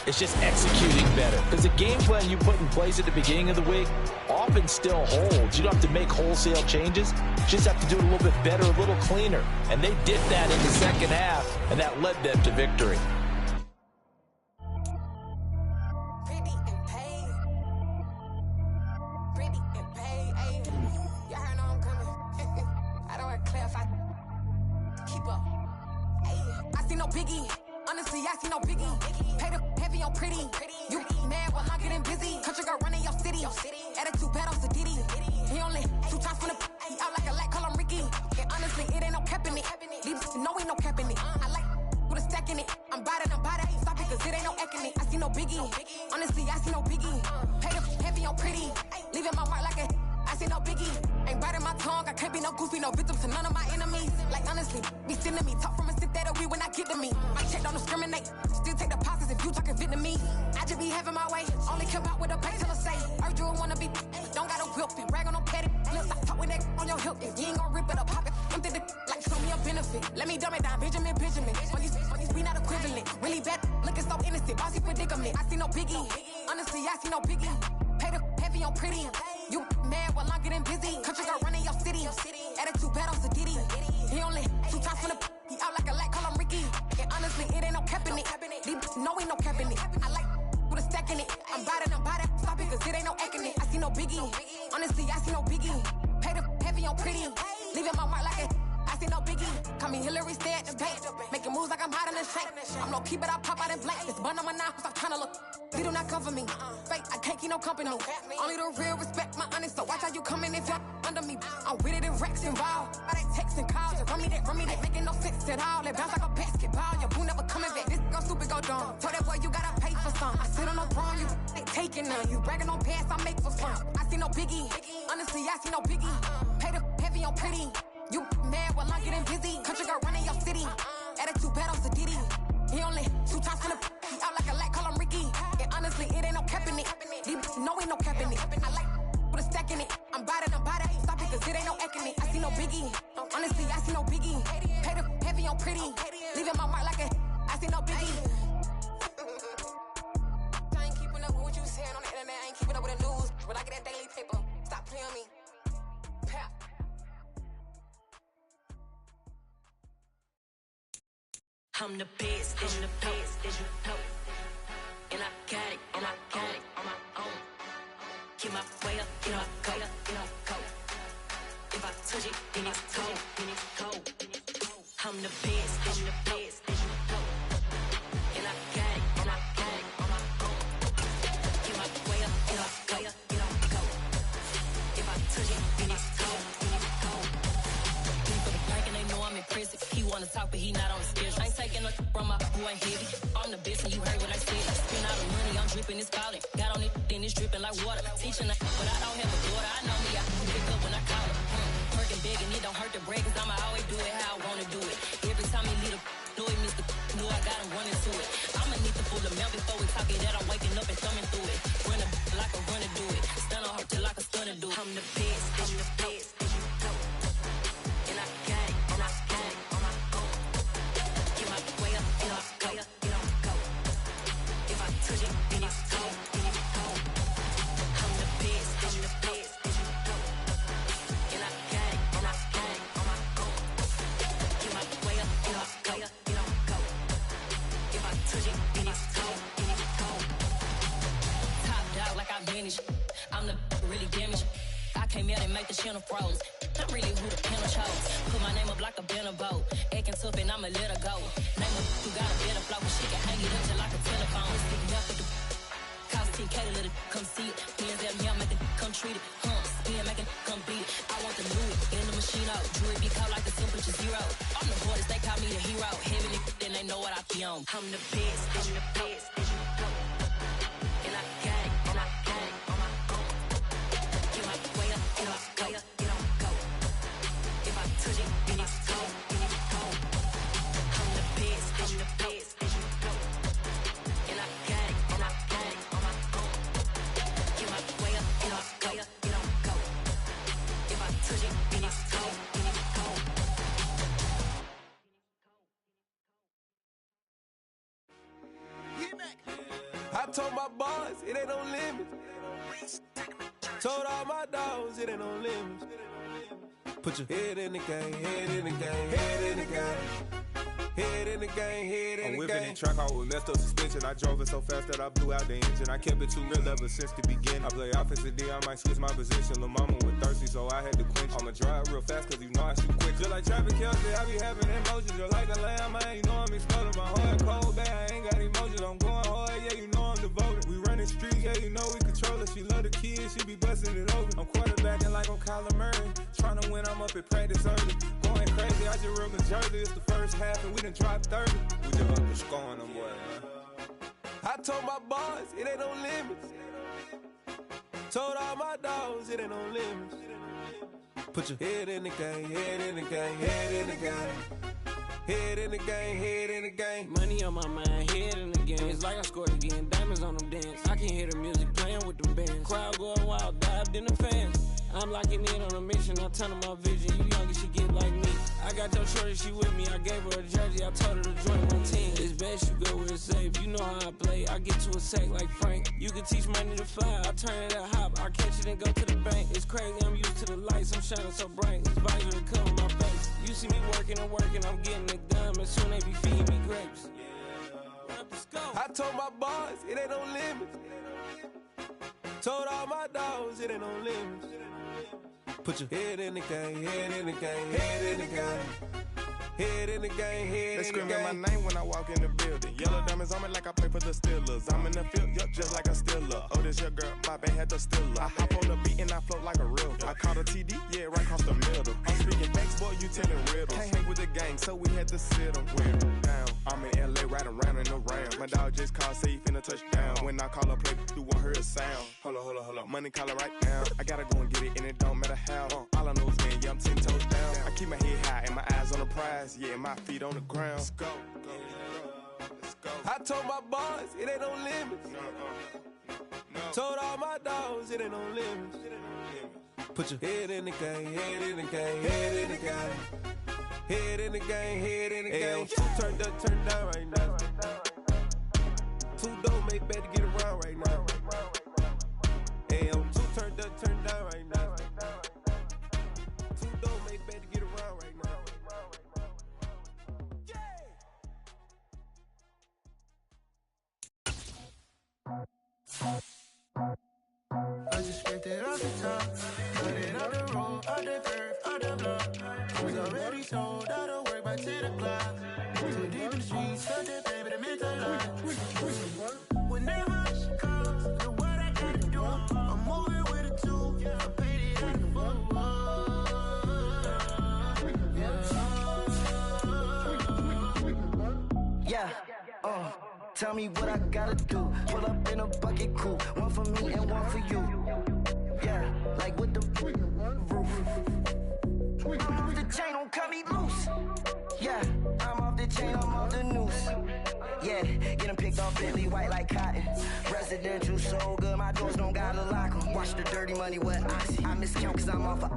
It's just executing better. Because the game plan you put in place at the beginning of the week often still holds. You don't have to make wholesale changes. You just have to do it a little bit better, a little cleaner. And they did that in the second half, and that led them to victory. Biggie, honestly, I see no biggie. Pay the heavy on pretty. You mad while I'm getting busy. Country girl running your city. Attitude bad on Sadidi. He only 2 times from the he out like a light, call him Ricky. And honestly, it ain't no cap in it. These know ain't no cap in it. I like with a stack in it. I'm bad. Stop it, cause it ain't no eck in it. I see no biggie. Honestly, I see no biggie. Pay the heavy on pretty. Leaving my mark like a I see no biggie. Ain't biting my tongue. I can't be no goofy, no victim to none of my enemies. Like honestly, be sending me talk from a sit that we when I get to me. My check don't discriminate. Still take the pauses if you talking Vietnamese. I just be having my way. Only care about what the pay till I say. Urge you wanna be, don't got a whip and rag on no petty. Let's stop talk with that on your hip. If you ain't gon' rip it up, pop it. Empty the like show me a benefit. Let me dumb it down, Benjamin. On these we not equivalent. Really bad, looking so innocent. Bossy predicament. I see no biggie. Honestly, I see no biggie. Pay the heavy on pretty. You mad while I'm getting busy. Country girl running your city. Attitude bad on Sadidi. He only 2 times from the he out like a light, call him Ricky. And honestly, it ain't no cap in it. These know ain't no cap in it. I like with a stack in it. I'm bad. Stop it, cause it ain't no eck in it. I see no biggie. Honestly, I see no biggie. Pay the heavy on pretty. Leaving my mark like a I see no biggie. Call me Hillary, stay at the bank. Making moves like I'm hiding in shank. I'm low key, but I pop out in blank. This bun on my knife, stop trying to look. They do not cover me. Fake, I can't keep no company. Only the real respect my honest. So watch how you coming if you're under me. I'm with it in racks involved. I they text and calls. Just run me that. Making no sense at all. They bounce like a basketball. Your boo never coming back. This go stupid, go dumb. Told that boy you gotta pay for some. I sit on no throne, you ain't taking none. You bragging on pants, I make for fun. I see no biggie. Honestly, I see no biggie. Pay the heavy on pretty. You mad while I'm getting busy. Country girl running your city. Attitude bad on Sadidi. He only 2 times from the he out like a light, call him Ricky. And honestly, it ain't no cap in it. These know ain't no cap in it. I like with a stack in it. I'm bad. Stop it, cause it ain't no eck in it. I see no biggie. Honestly, I see no biggie. Pay the heavy on pretty. Leaving my mark like a I see no biggie. I ain't keeping up with what you saying on the internet. I ain't keeping up with the news. When I get that daily paper, stop playing me. Pap. I'm the best, and you know. And I got it on my own. Get my way up, get my go. If I touch it, then it's cold. I'm the best, and you know. And I got it on my own. Get my way up, get my go. If I touch it, then it's cold. People drinking, they know I'm impressive. He wanna talk, but he not on the schedule. I ain't taking nothing from my boy heavy. I'm the best, and you heard what I said. Spend all the money, I'm dripping, it's falling. Got on it, then it's dripping like water. Teaching, but I don't have a daughter. I know me, I can pick up when I call her. Working big, and it don't hurt to break, cause I'ma always do it how I wanna do it. Every time he lead a know he missed the know I got him running to it. I'ma need to pull the mail before we talk it that I'm waking up and thumbing through it. Run a like a runner do it. Stun on her till like a stunner do it. I'm the best, and you know. And I got it on my own. Get my way up, get my go. If I touch it, then it's cold. I'm the best, and you know. And I got it on my own. Get my way up, get my go. If I touch it, then it's cold. Top dog like I manage. I'm the really damaged. I came out and make the channel froze. I'm really who the panel chose. Put my name up like a banner boat. Acting tough and I'ma let her go. Name up who got a better flow, but she can hang it up just like a telephone. Sticking up with the cost 10K to let it come see it. Hands at me, I make it come treat it. Spin, make it come beat it. I want the Louis in the machine out. Jewelry be caught like the temperature 0. I'm the hardest, they call me the hero. Heaven it, then they know what I be on. I'm the best, and you know. And I got it on my own. Get my way up, get my go. If I touch it, then it's cold. I'm the best, and you know. And I got it on my own. Get my way up, get my go. If I touch it, then it's cold. Get back. told my boss, it ain't no limits. Told all my dogs, it ain't no limits. Put your head in the game, head in the game, head in the game. Head in the game, head in the game. I'm whipping in track, I was messed up suspension. I drove it so fast that I blew out the engine. I kept it too real ever since the beginning. I play offensive D, I might switch my position. Lil' mama was thirsty, so I had to quench. I'ma drive real fast, cause you know I shoot quick. Just like traffic Kelsey, I be having emotions. Just like a lamb, man, you know I'm exploding. My heart cold, bad, I ain't got emotions. I'm going hard, yeah, you know I'm devoted. We running streets, yeah, you know we control it. She love the kids, she be busting it open. I'm quarterbacking like I'm Kyler Murray. Trying to win, I'm up at practice early. Going crazy, I just real Jersey. It's the first half, and we done dropped 30. We just up the score on them boys, man. I told my boss, it ain't no limits. Told all my dogs, it ain't no limits. Put your head in the game, head in the game, head in the game. Head in the game, head in the game. Money on my mind, head in the game. It's like I scored again, diamonds on them dance. I can hear the music playing with them bands. Crowd going wild, dived in the fans. I'm locking in on a mission, I turn on my vision. You young and she get like me. I got your shorty, she with me. I gave her a jersey, I told her to join one team. It's best you go where it's safe. You know how I play. I get to a sack like Frank. You can teach money to fly. I turn it at hop. I catch it and go to the bank. It's crazy, I'm used to the lights. I'm shining so bright. This visor to cover my face. You see me working and working, I'm getting it done. And soon they be feeding me grapes. I told my boss, it ain't no limits. Told all my dogs, it ain't no limits. Put your head in the game, head in the game, head in the game. Head in the game, head in the game. They screaming my name when I walk in the building. Yellow diamonds on me like I play for the Steelers. I'm in the field, yup, just like a Steeler. Oh, this your girl, my band had the Steeler. I hop on the beat and I float like a real. I caught a TD, yeah, right across the middle. I'm speaking facts, boy, you telling riddles. Can't hang with the gang, so we had to sit them down. I'm in LA, riding round and around. My dog just called, say he finna touchdown. When I call a play, you won't hear a sound. Hold up, money caller right now. I gotta go and get it, and it don't matter how. All I know is man, yeah, I'm 10 toes down. I keep my head high and my eyes on the prize. Yeah, my feet on the ground. Let's go. I told my boss, it ain't no limits. Told all my dogs, it ain't no limits. Put your head in the game, head in the game, head in the game. Head in the game, head in the game. Two turned up, turned down right now. Two don't make better get around right now. Hey, I'm two turned up, turned down right now. Two don't make better get around right now. I just scraped it off the top, cut it off the road, out the curve, out the block. I was already sold out of work by 10 o'clock. Too deep in the streets, felt that baby, the mental lie. Whenever she calls, know what I gotta do. I'm moving with a two, I paid it out the full. Yeah, tell me what I gotta do. Pull up in a bucket crew, one for me and one for you. Yeah, like with the roof. I'm off the chain, don't cut me loose. Yeah, I'm off the chain, I'm off the noose. Yeah, get them picked off Bentley, white like cotton. Residential so good, my doors don't gotta lock them. Watch the dirty money with Oxy. I miscount cause I'm off a...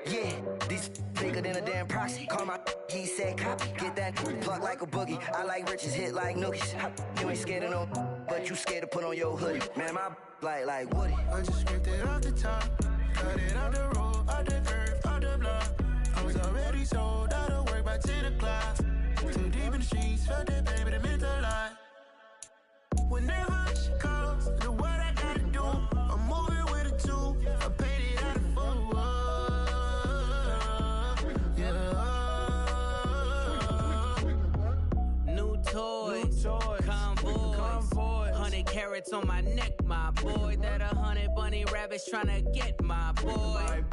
Yeah, these bigger than a damn proxy. Call my he said copy. Get that plug like a boogie. I like riches, hit like nookies. You ain't scared of no, but you scared to put on your hoodie. Man, my like Woody. I just scraped it off the top, cut it off the road, out the curve, out the block. I was already sold out of work by 10 o'clock. Too deep in the streets, felt that baby, the mental lie. Whenever she calls, know what I gotta do. I'm moving with a two, I paid it out of full. Convoy, 100 carats on my neck, my boy. That 100 bunny rabbits tryna get my boy.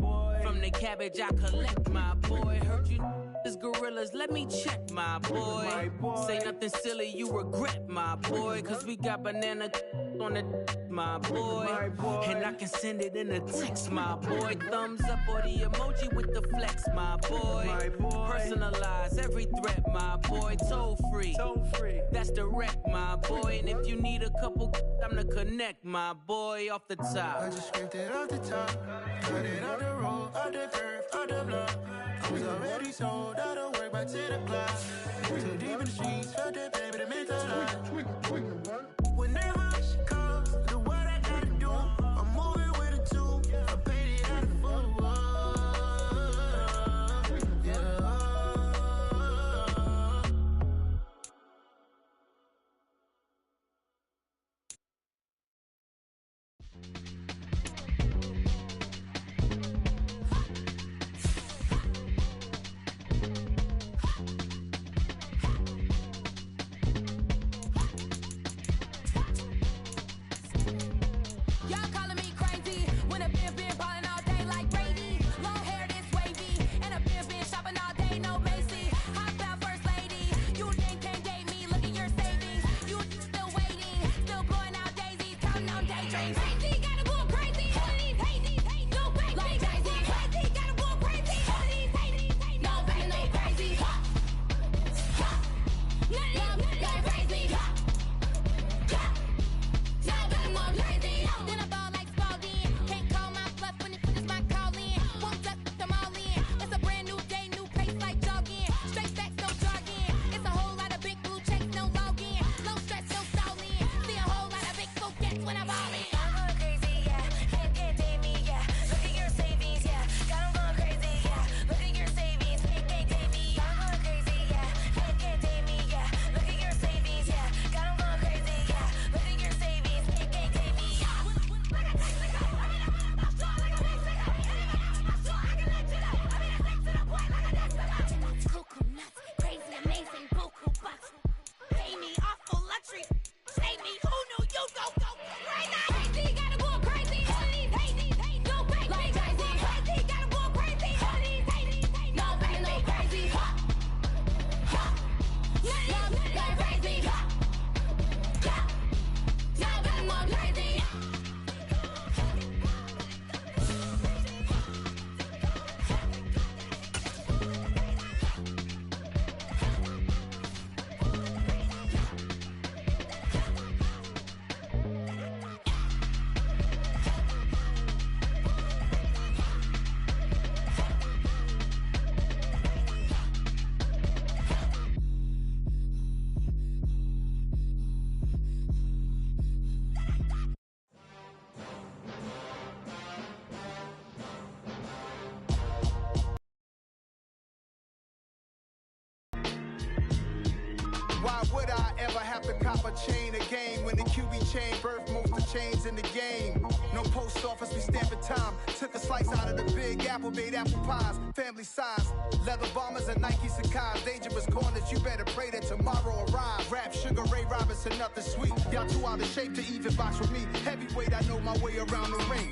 From the cabbage I collect, my boy. Heard you is gorillas, let me check, my boy. Say nothing silly, you regret, my boy. Cause we got banana on the my boy. And I can send it in a text, my boy. Thumbs up or the emoji with the flex, my boy. Personalize every threat, my boy. Toll free, that's direct, my boy. And if you need a couple, I'm the connect, my boy. Off the top, I just scraped it off the top, cut it off the road, out the curve, out the block. I was already sold out of work by 10 o'clock. Too deep in the streets, felt that baby, the mental lie. Whenever Why would I ever have to cop a chain a game when the QB chain birthed most of the chains in the game? No post office, we stamping time. Took a slice out of the big apple, made apple pies, family size. Leather bombers and Nike Sacai's. Dangerous corners, you better pray that tomorrow arrives. Rap, Sugar Ray Robinson, nothing sweet. Y'all too out of shape to even box with me. Heavyweight, I know my way around the ring.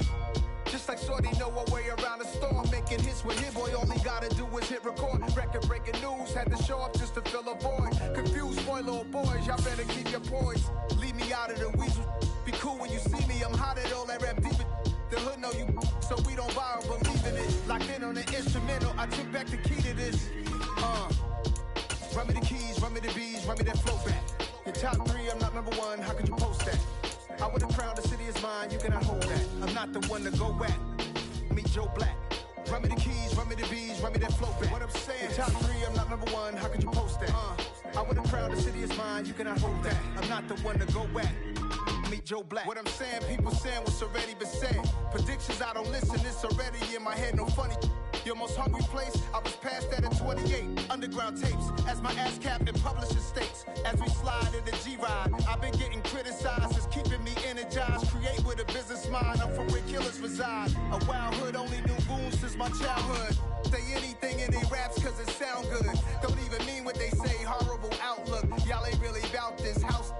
Just like Shorty know her way around the storm. Making hits with Hit Boy, all he gotta do is hit record. Record-breaking news, had to show up just to fill a void. Confused boy, little boys, y'all better keep your poise. Leave me out of the weasel. Be cool when you see me, I'm hot at all that rap deep. The hood know you, so we don't borrow, believe in it. Locked in on the instrumental, I took back the key to this. Run me the keys, run me the bees, run me that flow back. Your top three, I'm not number one, how could you post that? I would have crowned the city is mine, you cannot hold that. I'm not the one to go back. Meet Joe Black. Run me the keys, run me the bees, run me that flow back. What I'm saying, your top three, I'm not number one, how could you post that? I would have crowned the city is mine, you cannot hold that. I'm not the one to go back. Meet Joe Black. What I'm saying, people saying what's already been said. Predictions, I don't listen, it's already in my head, no funny. Your most hungry place, I was past that at 28. Underground tapes, as my ass cap in publishing states. As we slide in the G-Ride, I've been getting criticized, it's keeping me energized. Create with a business mind, I'm from where killers reside. A wild hood, only knew goons since my childhood. Say anything in they raps cause it sound good. Don't even mean what they say, horrible outlook. Y'all ain't really about this house.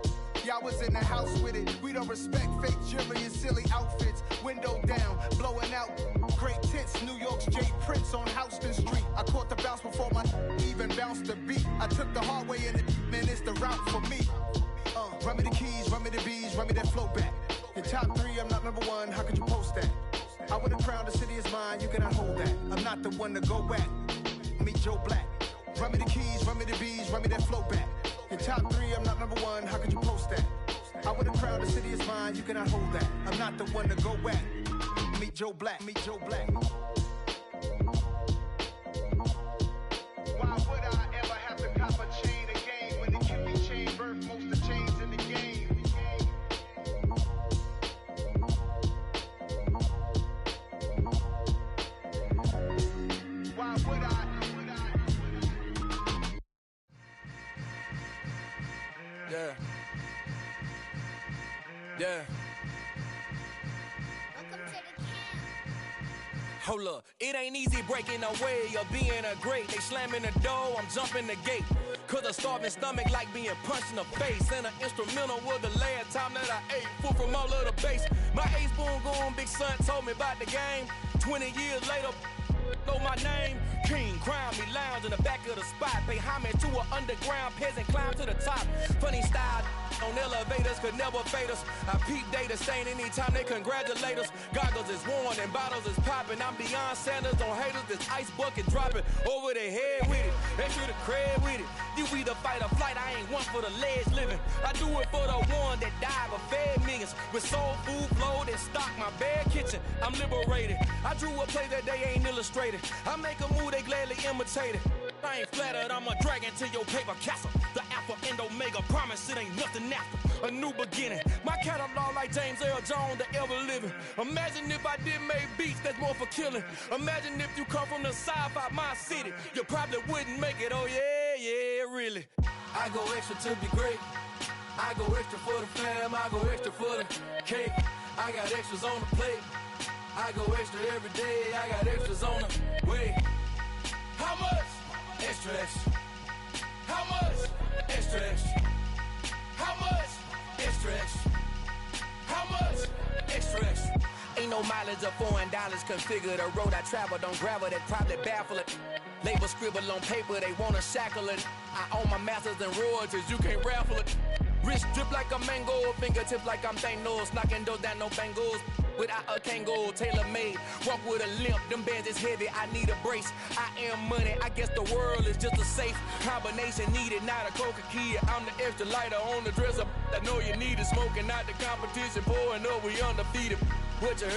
Y'all was in the house with it. We don't respect fake jewelry and silly outfits. Window down, blowing out great tits. New York's J. Prince on Houston Street. I caught the bounce before my even bounced the beat. I took the hard way in it, man, it's the route for me. Run me the keys, run me the bees, run me that flow back. Your top three, I'm not number one, how could you post that? I would have crowned the city is mine, you cannot hold that. I'm not the one to go back. Meet Joe Black. Run me the keys, run me the bees, run me that flow back. Your top three, I'm not number one, how could you post that? I would have crowned the city is mine, you cannot hold that. I'm not the one to go back. Meet Joe Black, meet Joe Black. Why would I ever have to cop a chain a game when the QB chain birthed most of the chains in the game? Why would I? Yeah. Yeah. Hold up, it ain't easy breaking away or being a great. They slamming the door, I'm jumping the gate. Cause a starving stomach like being punched in the face. And an instrumental was the last time that I ate food from all of the base. My ace boom goon, big son told me about the game. 20 years later, know my name. King, crown me, lounge in the back of the spot. Pay homage to an underground peasant, climb to the top. Funny style on elevators could never fade us. I peep data stain anytime they congratulate us. Goggles is worn and bottles is popping. I'm beyond Sanders on haters, this ice bucket dropping over their head with it. They should have cred with it. You either fight or flight, I ain't one for the ledge living. I do it for the one that died but fed millions. With soul food flowed and stocked my bad kitchen. I'm liberated. I drew a play that they ain't illustrated. I make a move, they gladly imitate it. I ain't flattered, I'm a dragon to your paper castle. The Alpha and Omega, promise it ain't nothing after. A new beginning. My catalog like James Earl Jones, the ever living. Imagine if I did make beats that's more for killing. Imagine if you come from the sci-fi my city, you probably wouldn't make it. Oh yeah, really. I go extra to be great. I go extra for the fam. I go extra for the cake. I got extras on the plate. I go extra every day. I got extras on the way. How much? Extra, extra. How much? Extra, extra. How much? Extra, extra. How much? Extra, extra. Ain't no mileage of $4 configure the road I travel. Don't gravel that probably baffle it. Label scribble on paper, they wanna shackle it. I own my masters and royalties, you can't raffle it. Wrist drip like a mango, fingertips like I'm Thanos. Knocking those down, no bangles. Without a Kango, tailor-made. Walk with a limp, them bands is heavy, I need a brace. I am money, I guess the world is just a safe combination needed, not a coca key. I'm the extra lighter on the dresser. I know you need it, smoking out the competition, pouring up, we undefeated. What you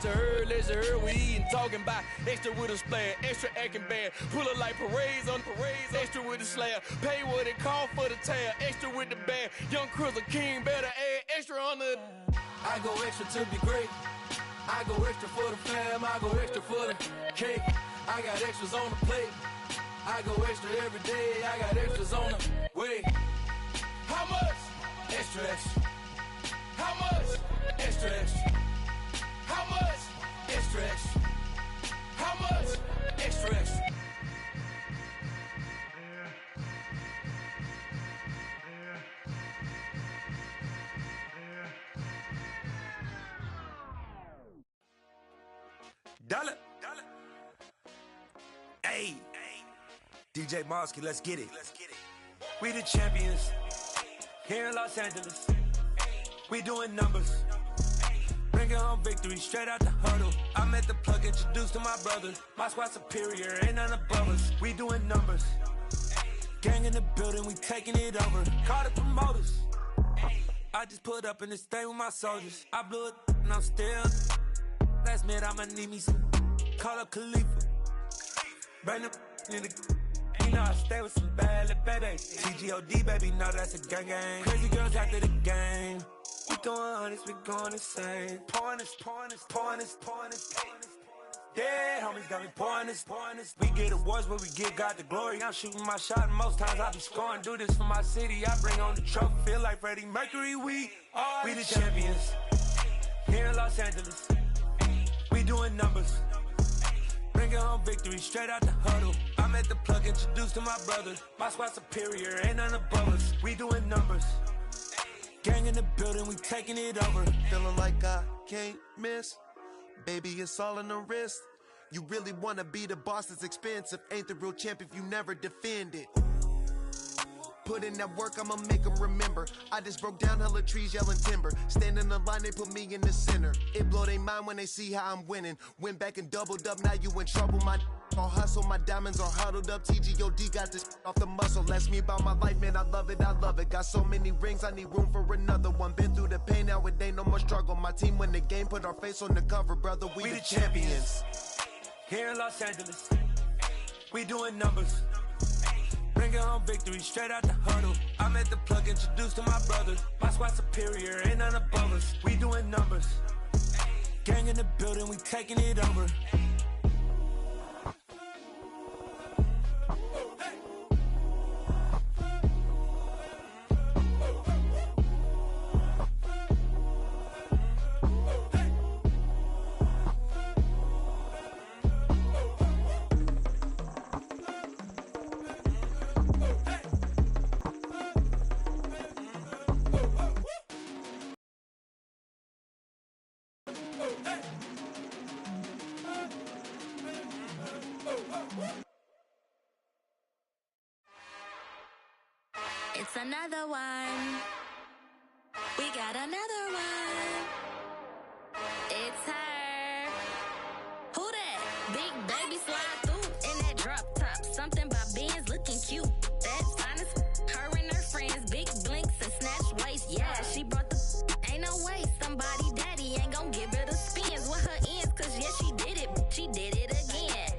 heard, let's hear we eatin', talking about extra with a splash, extra acting bad, pull it like parades on parades, extra with the slab, pay what it cost for the tab, extra with the bag, young Chris a king, better add extra on the. I go extra to be great. I go extra for the fam. I go extra for the cake. I got extras on the plate. I go extra every day. I got extras on the way. How much? Extra, extra. How much? Extra, extra. How much? Extra, extra. How much? Extra, extra. Dollar. Hey. DJ Mosky, let's get it. We the champions here in Los Angeles. We doing numbers. Bringing home victory straight out the huddle. I'm at the plug, introduced to my brother. My squad superior, ain't none above us. We doing numbers. Gang in the building, we taking it over. Call the promoters. I just put up in this thing with my soldiers. I blew it and I'm still. Last minute I'ma need me some. Call up Khalifa. Bring them in the. You know I stay with some bad little baby. TGOD baby, know that's a gang gang. Crazy girls after the game. We going honest, we going insane. Pouring this. Yeah, homies got me pouring this. We get awards, but we give God the glory. I'm shooting my shot, and most times I be scoring. Do this for my city, I bring on the trophy. Feel like Freddie Mercury, we the champions. Here in Los Angeles. We doing numbers. Bringing home victory straight out the huddle. I'm at the plug, introduced to my brother. My squad superior, ain't none above us. We doing numbers. Gang in the building, we taking it over. Feeling like I can't miss. Baby, it's all in the wrist. You really wanna be the boss, it's expensive. Ain't the real champ if you never defend it. Put in that work, I'ma make them remember. I just broke down hella trees, yelling timber. Stand in the line, they put me in the center. It blow they mind when they see how I'm winning. Went back and doubled up, now you in trouble. My all hustle, my diamonds are huddled up. TGOD got this off the muscle. That's me about my life, man, I love it. Got so many rings, I need room for another one. Been through the pain, now it ain't no more struggle. My team win the game, put our face on the cover, brother. We the champions. Here in Los Angeles. We doing numbers. Bringing home victory straight out the huddle. I'm at the plug, introduced to my brother. My squad superior, ain't none above us. We doing numbers. Gang in the building, we taking it over. It's another one. We got another one. It's her. Who that? Big baby slide through in that drop top. Something by Benz looking cute. That's fine as her and her friends. Big blinks and snatch waist. Yeah, she brought the. Ain't no way somebody daddy ain't gon' give her the spins with her ends. Cause yeah, she did it. She did it again.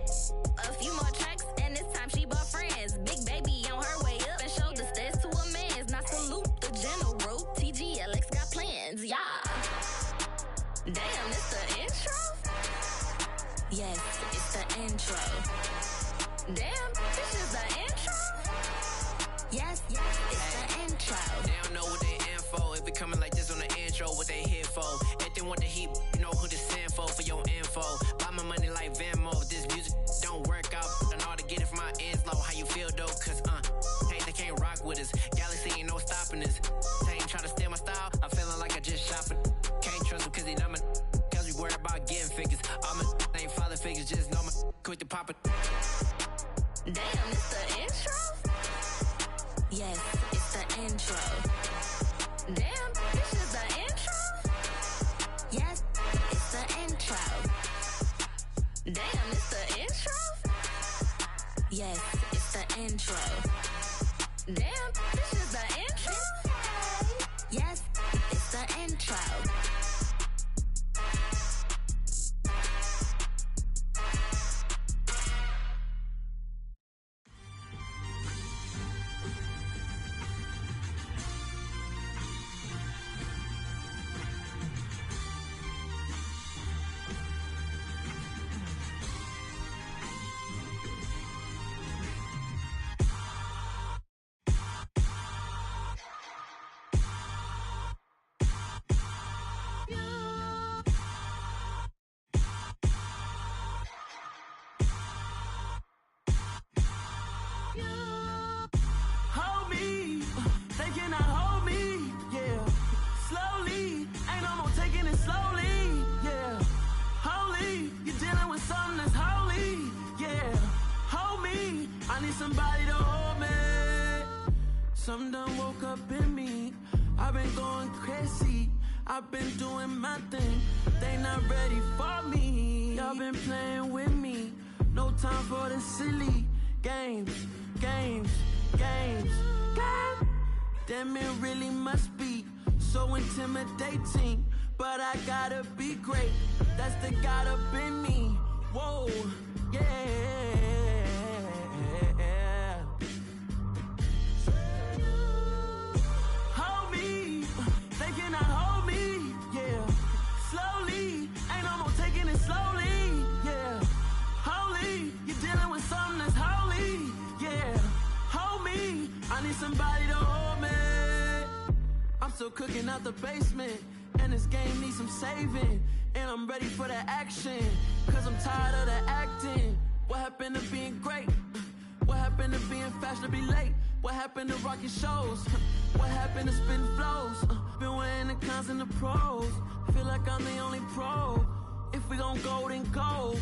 A few more tracks and this time she bought friends. Big baby on her way up and showed the stats to Damn, it's the intro? Yes, it's the intro. Damn, this is the intro? Yes, it's the intro. They don't know what they in for. If it coming like this on the intro, what they here for? If they want the heat, you know who to send for your info. Buy my money like Venmo. If this music don't work out, and all to get it from my ends low. How you feel though? Cause hey, they can't rock with us. Galaxy ain't no stopping us. They ain't try to steal my style. I'm feeling like I just shop it. Can't trust them cause they dumb it. Cause we worried about getting figures. All my ain't father figures, just know my quick to pop it. Damn, it's the intro? Yes, it's the intro. Damn, this is the intro? Yes, it's the intro. Damn, it's the intro? Yes, it's the intro. Damn, this is the intro? Yes, it's the intro. Hold me, they cannot hold me, yeah. Slowly, ain't no more taking it slowly, yeah. Holy, you're dealing with something that's holy, yeah. Hold me, I need somebody to hold me. Something done woke up in me. I've been going crazy, I've been doing my thing. They not ready for me. Y'all been playing with me. No time for the silly games, games, games, games. Damn, it really must be so intimidating. But I gotta be great. That's the God up in me. Whoa, yeah. Hold me, they cannot hold me, yeah. Slowly, ain't no more taking it slowly, yeah. Holy, you're dealing with something that's holy, yeah. Hold me, I need somebody to hold me. I'm still cooking out the basement, and this game needs some saving. And I'm ready for the action, cause I'm tired of the acting. What happened to being great? What happened to being fashionably late? What happened to rocking shows? What happened to spitting flows? Been weighing the cons and the pros. Feel like I'm the only pro. If we gon' go, then go.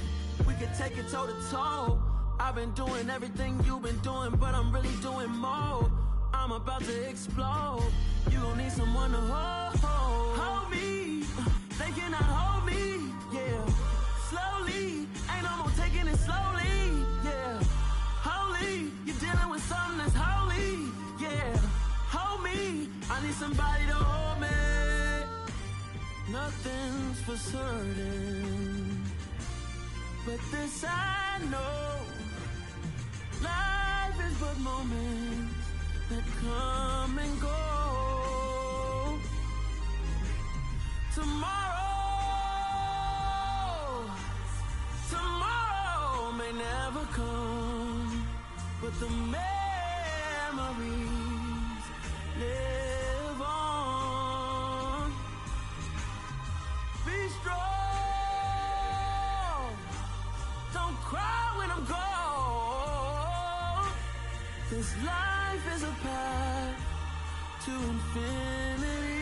We can take it toe to toe. I've been doing everything you've been doing, but I'm really doing more. I'm about to explode. You gon' need someone to hold. Hold me, they cannot hold me, yeah. Slowly, ain't no more taking it slowly, yeah. Holy, you're dealing with something that's holy, yeah. Hold me, I need somebody to hold me. Nothing's for certain, but this I know. Life is but moments that come and go. Tomorrow may never come, but the memories live on. Be strong, don't cry when I'm gone, 'cause life is a path to infinity.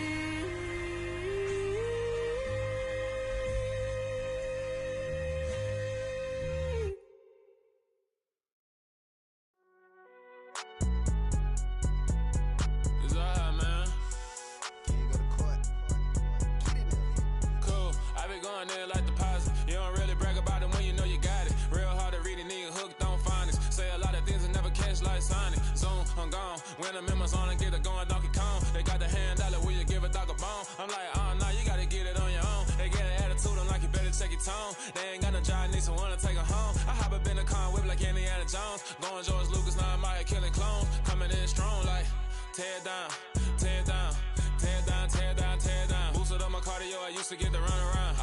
When I'm in my zone and get it going Donkey Kong. They got the hand dollar, will you give a dog a bone? I'm like, oh, no, you gotta get it on your own. They get an attitude, I'm like, you better check your tone. They ain't got no job, need someone to take her home. I hop up in the car and whip like Indiana Jones. Going George Lucas, now I'm out here killing clones. Coming in strong like, tear it down, tear it down, tear it down, tear it down, tear it down. Boosted up my cardio, I used to get to run around.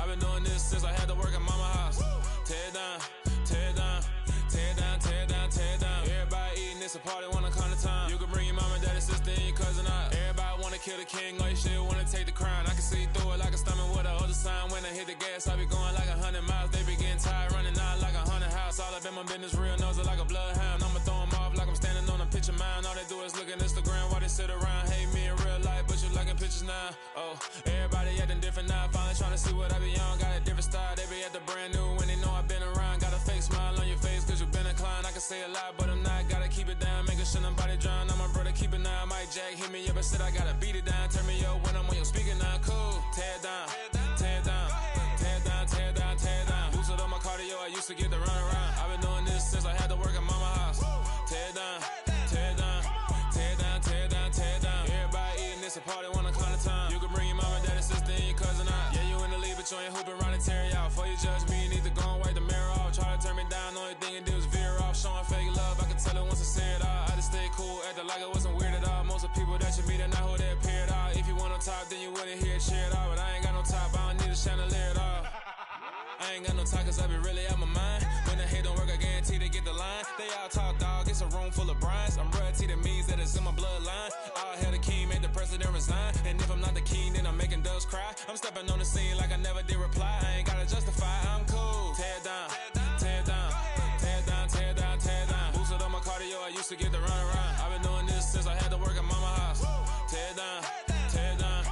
since I had to work at mama house. Tear it down, tear it down, tear it down, tear it down, tear it down. Everybody eating, it's a party, one kind of time. You can bring your mama, daddy, sister, and your cousin out. Everybody wanna kill the king, or you shit wanna take the crown. I can see through it like a stomach with a other sign. When I hit the gas, I be going like 100 miles. They be getting tired, running out like 100 house. All up in my business, real nose it like a bloodhound. I'ma throw them off like I'm standing on a picture mound. All they do is look at Instagram while they sit around. Hate me in real life, but you liking pictures now. Oh, everybody acting different now. Finally trying to see what I be on. Got a different style, they be at the brand new when they know I've been around. Got a fake smile on your face cause you been inclined. I can say a lot, but I'm not. Gotta keep it down, making sure nobody drown. I'm my brother, keep it now. Mike Jack hit me up and said I gotta beat it down. Turn me up when I'm on your speaker now. Cool, tear it down, tear it down, tear it down, tear it down, tear it down. Boosted on my cardio, I used to get the run around. I've been doing this since I had to work at mama house. Tear it down, tear it down, tear it down, tear it down, tear it down. Everybody eating, it's a party, one kind of time. You can bring your mama, daddy, sister, and your cousin out. Yeah, you in the league, but you ain't hooping around and tear it out. Before you judge me, you need to go and wipe the mirror off. Try to turn me down, the only thing you do is veer off. Showing fake love, I can tell it once I say it all. I just stay cool, acting like it wasn't weird at all. Most of the people that you meet are not who they appear at all. If you want on top, then you wouldn't hear it cheer at all. But I ain't got no top, I don't need a chandelier at all. I ain't got no talk cause I be really out my mind. When the hate don't work, I guarantee they get the line. They all talk dog, it's a room full of brines. I'm royalty, that means that it's in my bloodline. All hail the king, make the president resign. And if I'm not the king, then I'm making doves cry. I'm stepping on the scene like I never did reply. I ain't gotta justify, I'm cool. Tear it down, tear it down, tear it down, tear it down, tear it down. Boosted on my cardio, I used to get the run around. I've been doing this since I had to work at mama house. Tear it down, tear it down,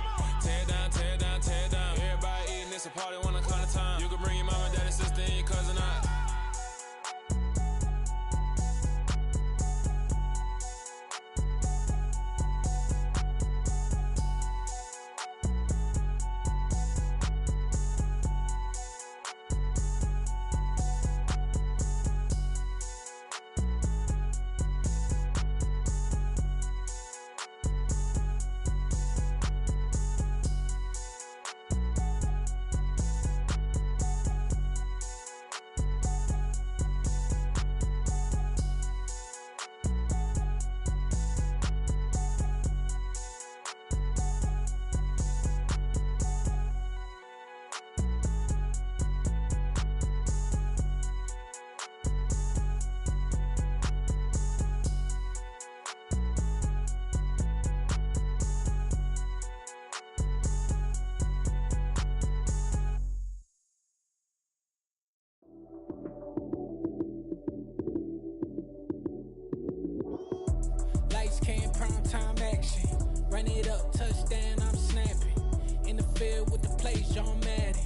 tear it down, tear it down, tear it down. Everybody eating, it's a party, one kind of time. You can bring your mama, daddy, sister, and your cousin out. Lights came, prime time action. Run it up, touchdown, I'm snapping. In the field with the plays, John Madden.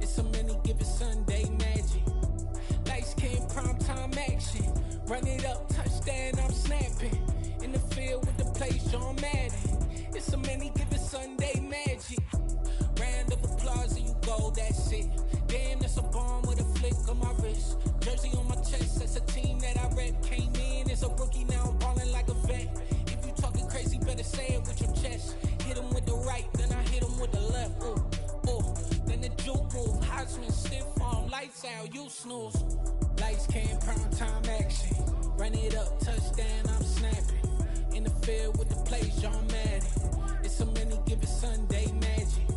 It's a many given Sunday magic. Lights came, prime time action. Run it up, touchdown, I'm snapping. In the field with the plays, John Madden. It's a many given Sunday magic. Round of applause and you go, that's it. Damn, that's a bomb with a flick on my wrist. Jersey on my chest, that's a team that I rep. Came in as a rookie, now I'm ballin' like a vet. If you talking crazy, better say it with your chest. Hit him with the right, then I hit him with the left. Ooh, ooh, then the juke move. Heisman, stiff arm, lights out, you snooze. Lights came, prime time action. Run it up, touchdown, I'm snapping. In the field with the plays, John Madden. It's a many given Sunday magic.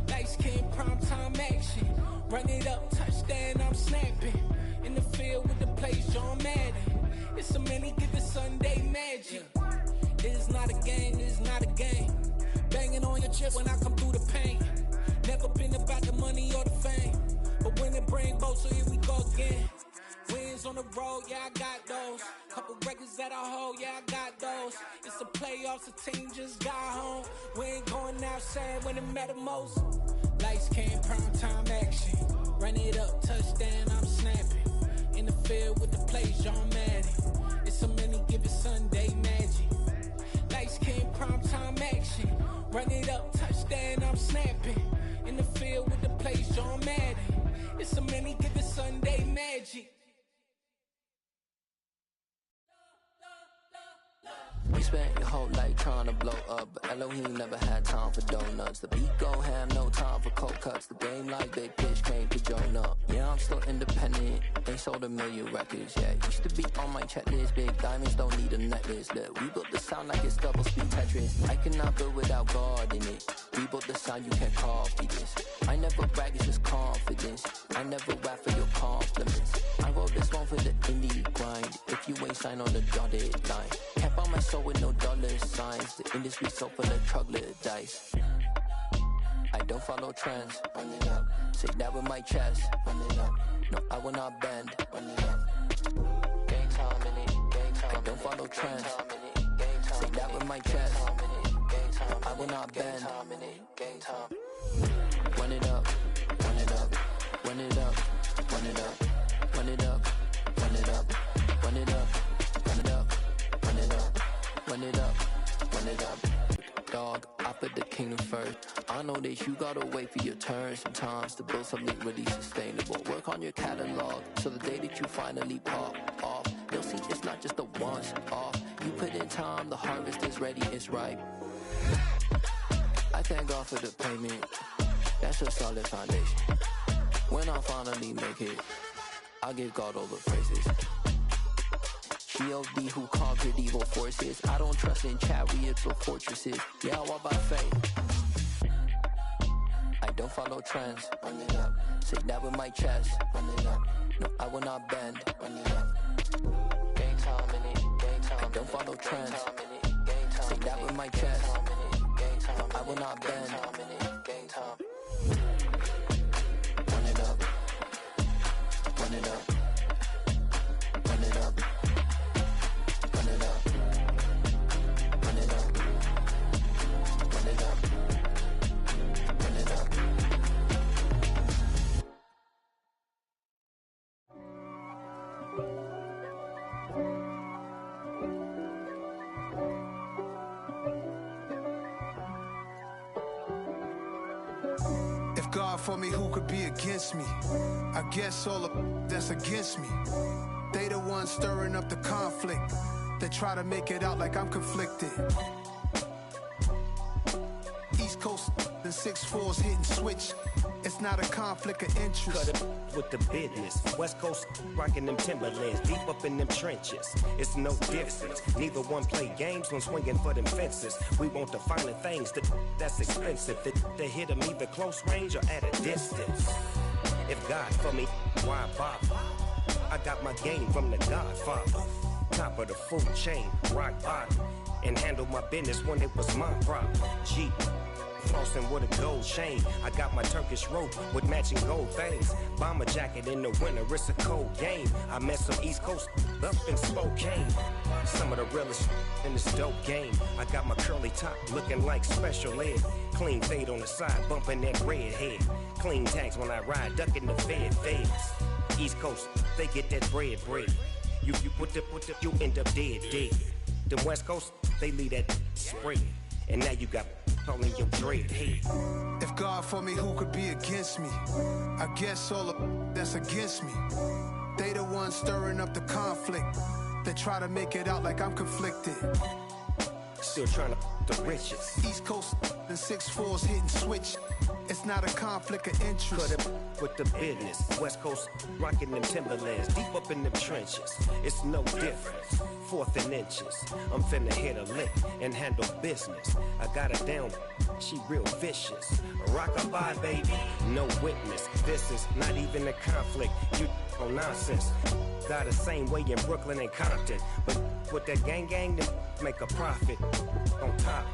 Lights came, prime time action. Run it up, touchdown, I'm snapping. In the field with the plays, John Madden. It's a many given Sunday magic. It is not a game, it is not a game. Banging on your chest when I come through the pain. Never been about the money or the fame. But when it bring both, so here we go again. Wins on the road, yeah, I got those. Couple records that I hold, yeah, I got those. It's the playoffs, the team just got home. We ain't going outside when it matter most. Lights came, prime time action. Run it up, touchdown, I'm snapping. In the field with the plays, John Madden. It's a many given Sunday magic. Lights came, prime time action. Run it up, touchdown, I'm snapping. In the field with the plays, John Madden. It's a many given Sunday magic. We spent your whole life trying to blow up, but Elohim never had time for donuts. The beat go ham, no time for cold cuts. The game like big pitch came to Jonah. Yeah, I'm still independent. They sold 1 million records, yeah. Used to be on my checklist. Big diamonds don't need a necklace. Look, we built the sound like it's double speed Tetris. I cannot build without God in it. We built the sound, you can't copy this. I never brag, it's just confidence. confidence. I never rap for your compliments. I wrote this one for the indie grind. If you ain't signed on the dotted line, can't buy my soul with no dollar signs. The industry so full of troglodytes. I don't follow trends. Run it up. Say that with my chest. Run it up. No, I will not bend. Run it up. Gang time in it. Gang time. I don't follow trends. Say that with my chest. No, I will not bend. Gang time. Run it up. Run it up. Run it up. Run it up. Run it up. Run it up. Run it up. Run it up. Run it up. Run it up. Run it up. Dog, I put the kingdom first. I know that you gotta wait for your turn sometimes to build something really sustainable. Work on your catalog, so the day that you finally pop off, you'll see it's not just a once off. You put in time, the harvest is ready, it's ripe. I thank God for the payment. That's a solid foundation. When I finally make it, I'll give God all the praises. G.O.D. who conquered evil forces. I don't trust in chariots or fortresses. Yeah, I walk by faith. I don't follow trends. Run it up. Say that with my chest. Run it up. No, I will not bend. Run it up. Gang time in it. Gang time. I don't follow trends. Say that with my chest. No, I will not bend. Gang time. Run it up. Run it up. Run it up. Run it up. Run it up. Run it up. Run it up. If God for me, who could be against me? I guess all of that's against me. They the ones stirring up the conflict. They try to make it out like I'm conflicted. East Coast, the 6'4's hitting switch. It's not a conflict of interest. Cut it with the business. West Coast rocking them Timberlands, deep up in them trenches. It's no difference. Neither one play games when swinging for them fences. We want the finer things that's expensive. That hit them either close range or at a distance. If God for me, why bother? I got my game from the Godfather. Top of the food chain, rock bottom. And handle my business when it was my problem. G. Flossing with a gold chain. I got my Turkish rope with matching gold things. Bomber jacket in the winter, it's a cold game. I met some East Coast up in Spokane. Some of the realest in this dope game. I got my curly top looking like special ed. Clean fade on the side, bumping that red head. Clean tags when I ride, ducking the feds. East Coast, they get that bread. You you end up dead. Them West Coast, they leave that spread. And now you got calling your dread head. If God for me, who could be against me? I guess all of that's against me. They the ones stirring up the conflict. They try to make it out like I'm conflicted. Still trying to the riches. East Coast, the 6'4's hitting switch. It's not a conflict of interest. Cut it with the business. West Coast rocking them Timberlands, deep up in them trenches. It's no difference. 4th and inches. I'm finna hit a lick and handle business. I got her down, she real vicious. Rock-a-bye, baby, no witness. This is not even a conflict. You on nonsense. Got the same way in Brooklyn and Compton. But with that gang, then make a profit. On top,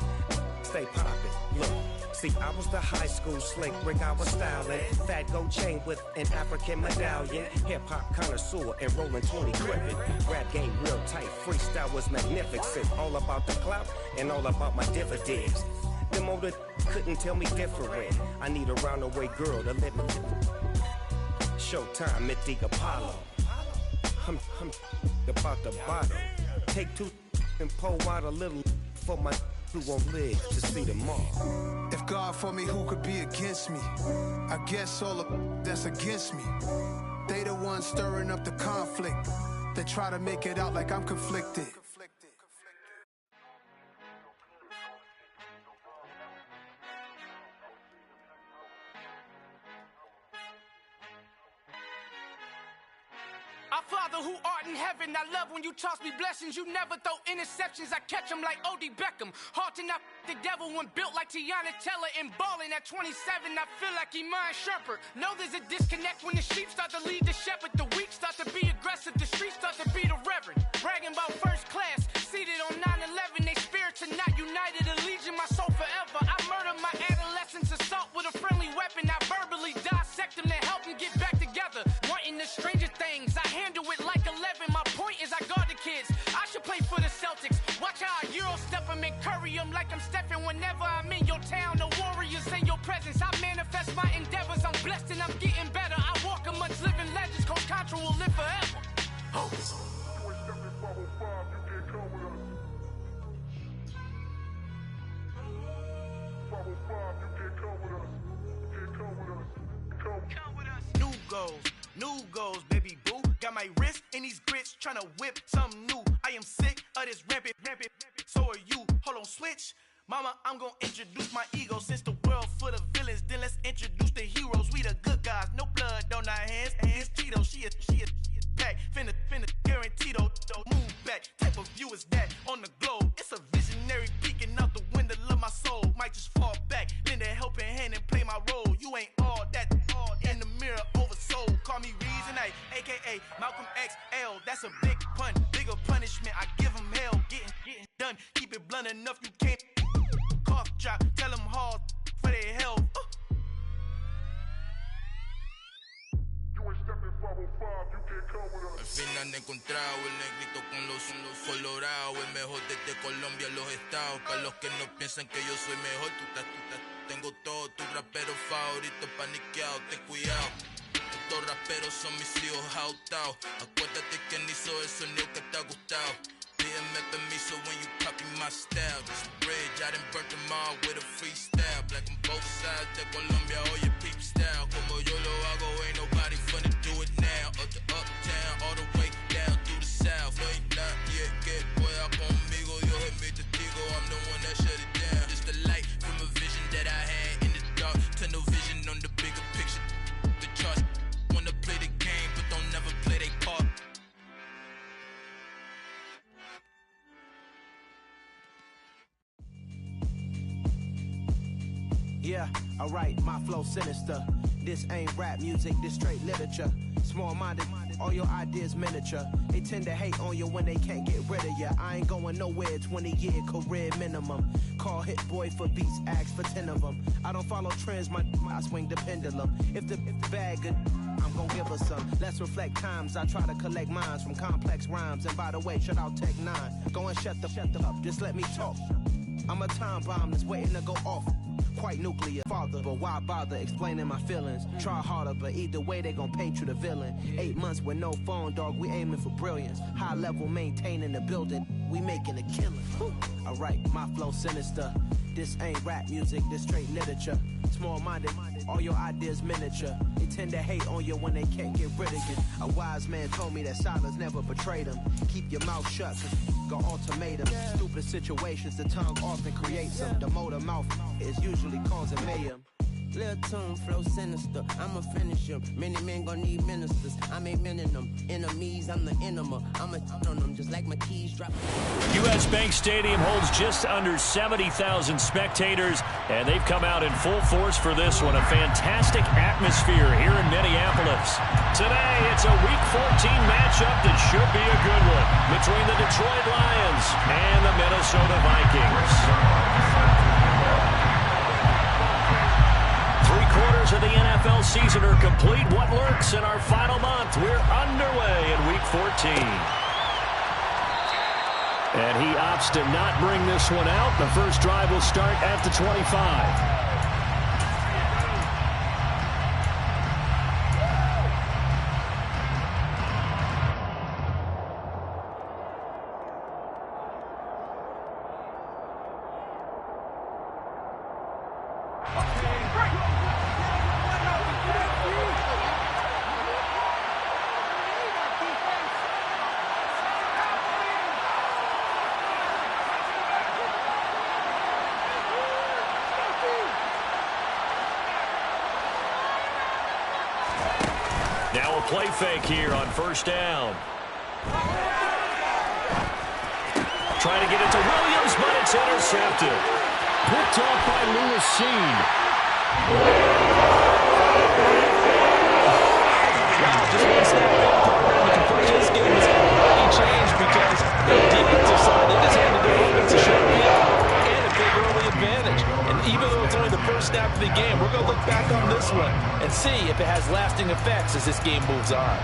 stay poppin'. Look. See, I was the high school slick Rick, I was styling. Fat gold chain with an African medallion. Hip-hop connoisseur and rolling 20 crippin'. Rap game real tight, freestyle was magnificent. All about the clout and all about my dividends. Them older couldn't tell me different. I need a roundaway girl to let me. Showtime at the Apollo. I'm about the bottom. Take 2 and pour out a little for my who won't live to see tomorrow. If God for me, who could be against me? I guess all of that's against me. They the ones stirring up the conflict. They try to make it out like I'm conflicted. I Father who art in heaven, I love when you toss me blessings. You never throw interceptions, I catch them like O.D. Beckham. Hard to not the devil when built like Tiana Teller and balling at 27. I feel like Iman Shumpert. Know there's a disconnect when the sheep start to lead the shepherd. The weak start to be aggressive, the streets start to be the reverend. Bragging about first class, seated on 9/11. They spirits are not united, a legion, my soul forever. I murdered my adolescence, assault with a friendly weapon. I verbally dissect them to help them get back together. Wanting the stranger things, I handle it like 11. My point is I guard the kids. I should play for the Celtics. Watch how I Euro step them and curry them like I'm stepping. Whenever I'm in your town, the warriors in your presence. I manifest my endeavors. I'm blessed and I'm getting better. I walk amongst living legends. Coach Contra will live forever. New goals, baby boo. Got my wrist in these grits, tryna whip something new. I am sick of this rampant. So are you. Hold on, switch. Mama, I'm gonna introduce my ego. Since the world full of villains, then let's introduce the heroes. We the good guys, no blood on our hands. Hands Tito, she is back. Finna guarantee though. Move back. Type of view is that on the globe? It's a visionary peeking out the window of my soul. Might just fall back, lend a helping hand and play my role. You ain't all that in the mirror oversold. Call me Reason A, aka Malcolm XL. That's a big pun, bigger punishment. I give him hell, getting done. Keep it blunt enough, you can't cough drop. Tell them hard for their health. Al fin han encontrado el negrito con los colorados, el mejor desde Colombia, los estados. Para los que no piensan que yo soy mejor, tengo todos tus raperos favoritos paniqueados, ten cuidado. Estos raperos son mis hijos jautados. Acuérdate que ni hizo el sonido que te ha gustado. Pídeme permiso when you copy my style. This bridge, I done burnt them all with a freestyle. Black on both sides de Colombia, oye peep style. Como yo lo hago, ain't nobody finna do it now. Up to uptown, all the way down through the south. No hay nadie que pueda conmigo, Dios es mi testigo. I'm the one that shut it down. Just the light from a vision that I had in the dark. Tunnel vision on the bigger picture. The charts wanna play the game, but don't never play their part. Yeah, alright, my flow sinister. This ain't rap music, this straight literature. Small-minded, all your ideas miniature. They tend to hate on you when they can't get rid of you. I ain't going nowhere, 20-year career minimum. Call Hit Boy for beats, ask for 10 of them. I don't follow trends, I swing the pendulum. If the bag good, I'm gon' give her some. Let's reflect times, I try to collect minds from complex rhymes. And by the way, shut out Tech 9. Go and shut the up, just let me talk. I'm a time bomb that's waiting to go off. Quite nuclear, father, but why bother explaining my feelings? Try harder, but either way they gon' paint you the villain. 8 months with no phone, dog, we aiming for brilliance. High level maintaining the building, we making a killing. Alright, my flow sinister. This ain't rap music, this straight literature. Small-minded, all your ideas miniature. They tend to hate on you when they can't get rid of you. A wise man told me that silence never betrayed him. Keep your mouth shut, go ultimatum. Stupid situations, the tongue often creates them. The motor mouth is usually causing mayhem. Lil' tune, flow sinister, I'ma finish him. Many men gon' need ministers, I ain't mending them. Enemies, I'm the enema, I'ma on them just like my keys drop. U.S. Bank Stadium holds just under 70,000 spectators, and they've come out in full force for this one. A fantastic atmosphere here in Minneapolis. Today, it's a Week 14 matchup that should be a good one between the Detroit Lions and the Minnesota Vikings. 3/4 of the NFL season are complete. What lurks in our final month? We're underway in Week 14. And he opts to not bring this one out. The first drive will start at the 25. little play fake here on first down. Trying to get it to Williams, but it's intercepted. Picked off by Lewis Seen. Wow, just one snap there, partner. And the conclusion of this game has already changed because the defensive side, they just handed their offense a sharp beat and a big early advantage. And even though it's only the first snap of the game, we're going to look back on this one and see if it has lasting effects as this game moves on.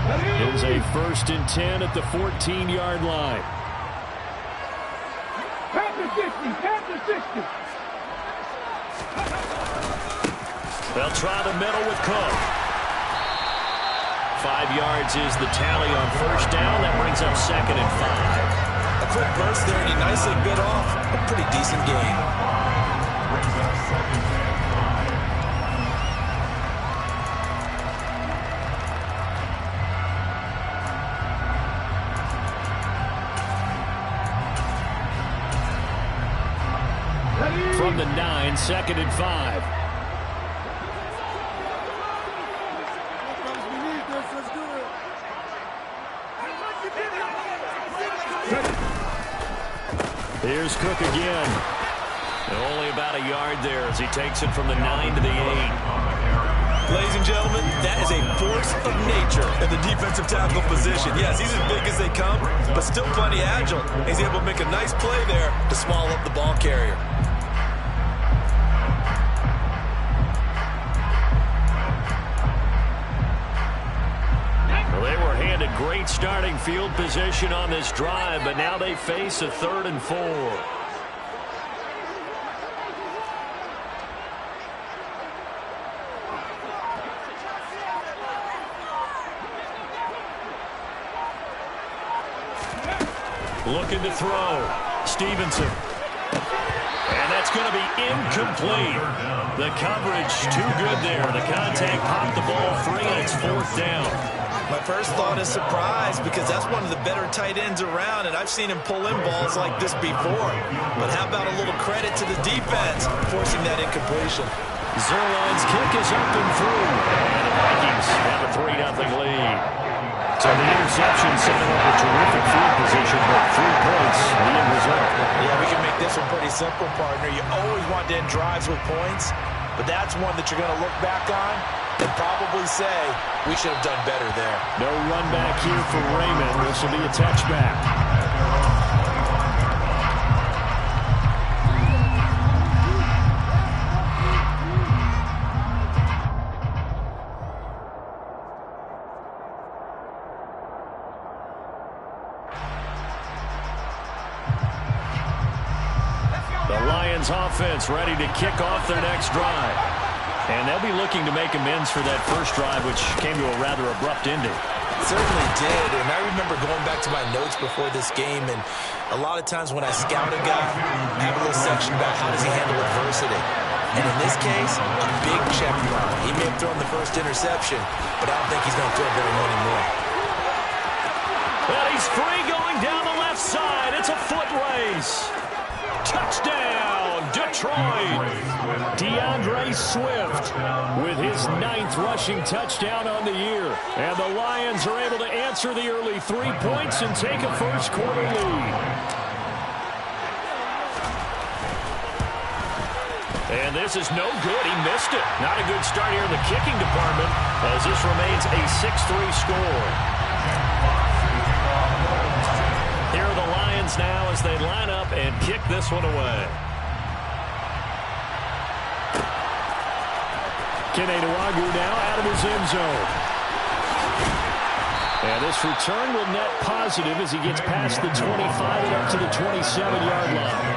It is a 1st and 10 at the 14-yard line. Panther 60. They'll try the middle with Cook. 5 yards is the tally on first down. That brings up 2nd and 5. A quick burst there, and he nicely bit off a pretty decent game. From the 9, 2nd and 5. Here's Cook again. Only about a yard there as he takes it from the 9 to the 8. Ladies and gentlemen, that is a force of nature in the defensive tackle position. Yes, he's as big as they come, but still plenty agile. He's able to make a nice play there to swallow up the ball carrier. Well, they were handed great starting field position on this drive, but now they face a 3rd and 4. Looking to throw. Stevenson. And that's going to be incomplete. The coverage too good there. The contact popped the ball free, and it's 4th down. My first thought is surprise because that's one of the better tight ends around, and I've seen him pull in balls like this before. But how about a little credit to the defense forcing that incompletion? Zerline's kick is up and through. And the Vikings have a 3-0 lead. So the interception set up a terrific field position, but 3 points, the end result. Yeah, we can make this one pretty simple, partner. You always want to end drives with points, but that's one that you're going to look back on and probably say, we should have done better there. No run back here for Raymond. This will be a touchback. Offense ready to kick off their next drive. And they'll be looking to make amends for that first drive, which came to a rather abrupt ending. Certainly did, and I remember going back to my notes before this game, and a lot of times when I scout a guy, I have a little section about how does he handle adversity. And in this case, a big check mark. He may have thrown the first interception, but I don't think he's going to throw very many more. Well, he's free going down the left side. It's a foot race. Touchdown, Detroit. DeAndre Swift with his 9th rushing touchdown on the year. And the Lions are able to answer the early 3 points and take a first quarter lead. And this is no good. He missed it. Not a good start here in the kicking department as this remains a 6-3 score. Here are the Lions now as they line up and kick this one away. Keneduagu now out of his end zone. And this return will net positive as he gets past the 25 and up to the 27-yard line.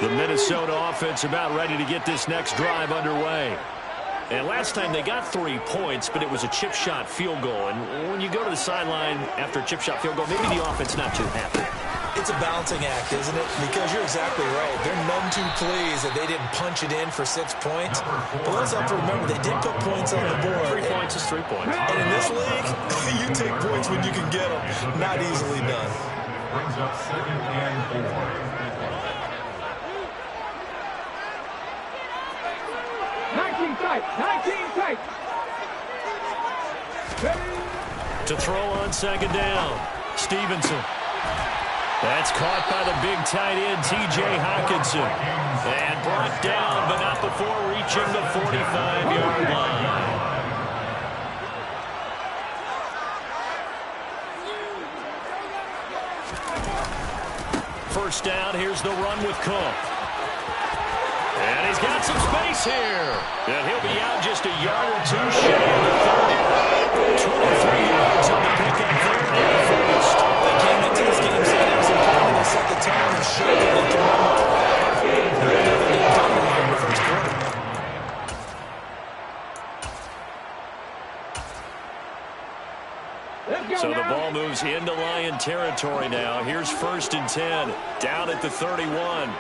The Minnesota offense about ready to get this next drive underway. And last time they got 3 points, but it was a chip shot field goal. And when you go to the sideline after a chip shot field goal, maybe the offense not too happy. It's a balancing act, isn't it? Because you're exactly right. They're none too pleased that they didn't punch it in for 6 points. But let's have to remember, they did put points on the board. 3 points is 3 points. And in this league, you take points when you can get them. Not easily done. Brings up 2nd and 4. Tight. To throw on 2nd down, Stevenson. That's caught by the big tight end, T.J. Hockenson. And brought down, but not before reaching the 45-yard line. First down, here's the run with Cook. And he's got some space here. And he'll be out just a yard or two shy of the 30. 23 yards on the pickup there in the first. They came into this game saying it was important to set the tone and show that they can run the ball. They're never getting dominated in the first quarter. So the ball moves into Lion territory now. Here's 1st and 10, down at the 31.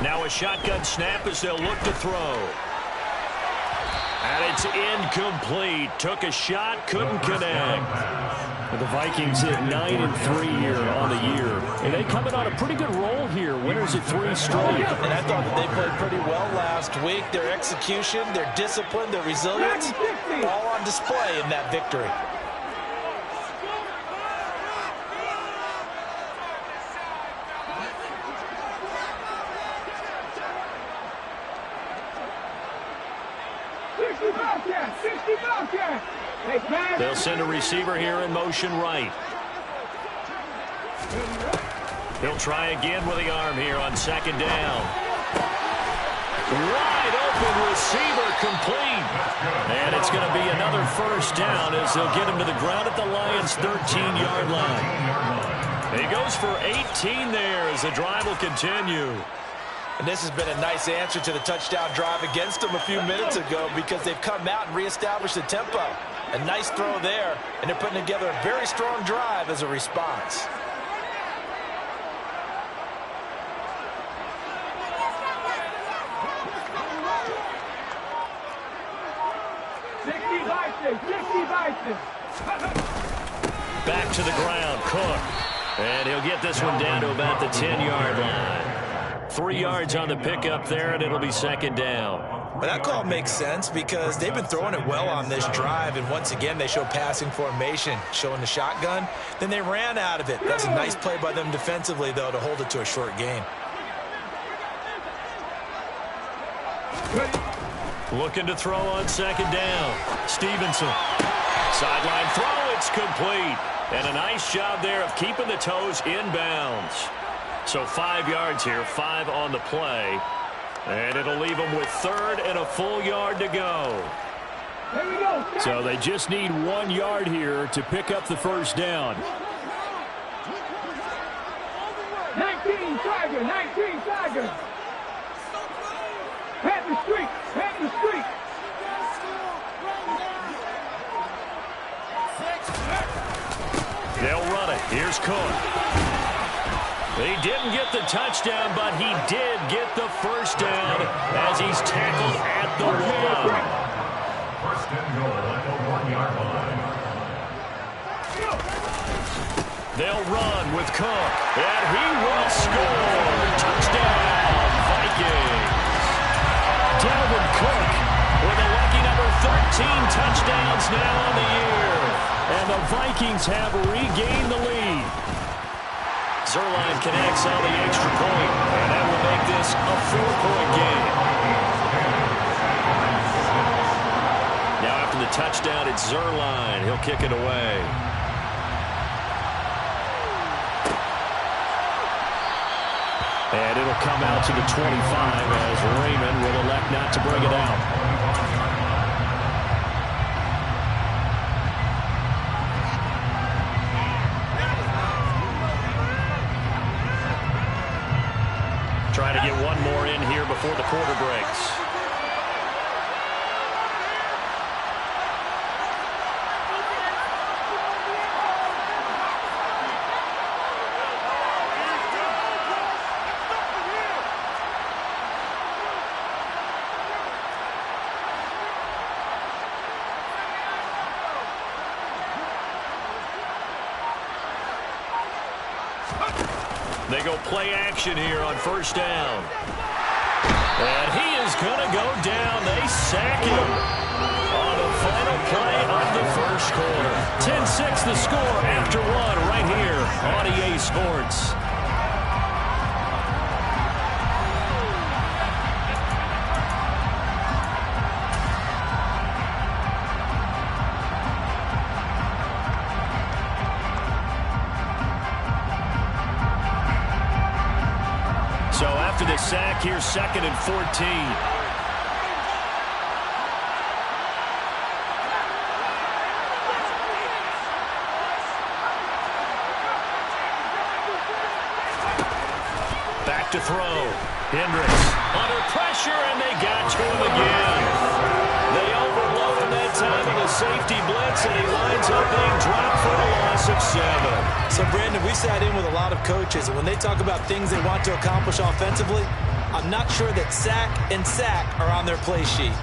Now a shotgun snap as they'll look to throw. And it's incomplete. Took a shot, couldn't connect. The Vikings hit 9-3 here on the year. And they coming on a pretty good roll here. Winners at 3 straight. And I thought that they played pretty well last week. Their execution, their discipline, their resilience, all on display in that victory. They'll send a receiver here in motion right. He'll try again with the arm here on 2nd down. Wide open receiver complete. And it's going to be another first down as they'll get him to the ground at the Lions' 13-yard line. He goes for 18 there as the drive will continue. And this has been a nice answer to the touchdown drive against them a few minutes ago because they've come out and reestablished the tempo. A nice throw there, and they're putting together a very strong drive as a response. Back to the ground, Cook. And he'll get this one down to about the 10-yard line. 3 yards on the pickup there, and it'll be 2nd down. Well, that call makes sense because they've been throwing it well on this drive, and once again, they show passing formation, showing the shotgun. Then they ran out of it. That's a nice play by them defensively, though, to hold it to a short gain. Looking to throw on 2nd down. Stevenson. Sideline throw, it's complete. And a nice job there of keeping the toes inbounds. So 5 yards here, 5 on the play. And it'll leave them with 3rd and a full yard to go. So they just need 1 yard here to pick up the first down. 19 Tiger. Pat the street. They'll run it. Here's Cook. He didn't get the touchdown, but he did get the first down as he's tackled at the 1. First and goal at the 1-yard line. They'll run with Cook, and he will score. Touchdown, Vikings. Dalvin Cook with a lucky number 13 touchdowns now on the year. And the Vikings have regained the lead. Zerline connects on the extra point, and that will make this a 4-point game. Now after the touchdown, it's Zerline. He'll kick it away. And it'll come out to the 25 as Raymond will elect not to bring it out. Trying to get one more in here before the quarter breaks. They go play action here on first down. And he is going to go down. They sack him on the final play of the first quarter. 10-6 the score after one right here on EA Sports. So after the sack, here's 2nd and 14. Back to throw. Hendricks under pressure, and they got to him again. They overload him that time with a safety blitz, and he lines up being dropped for a loss of 7. So, Brandon, we sat in with a lot of coaches, and when they talk about things they want to accomplish offensively, I'm not sure that sack and sack are on their play sheet.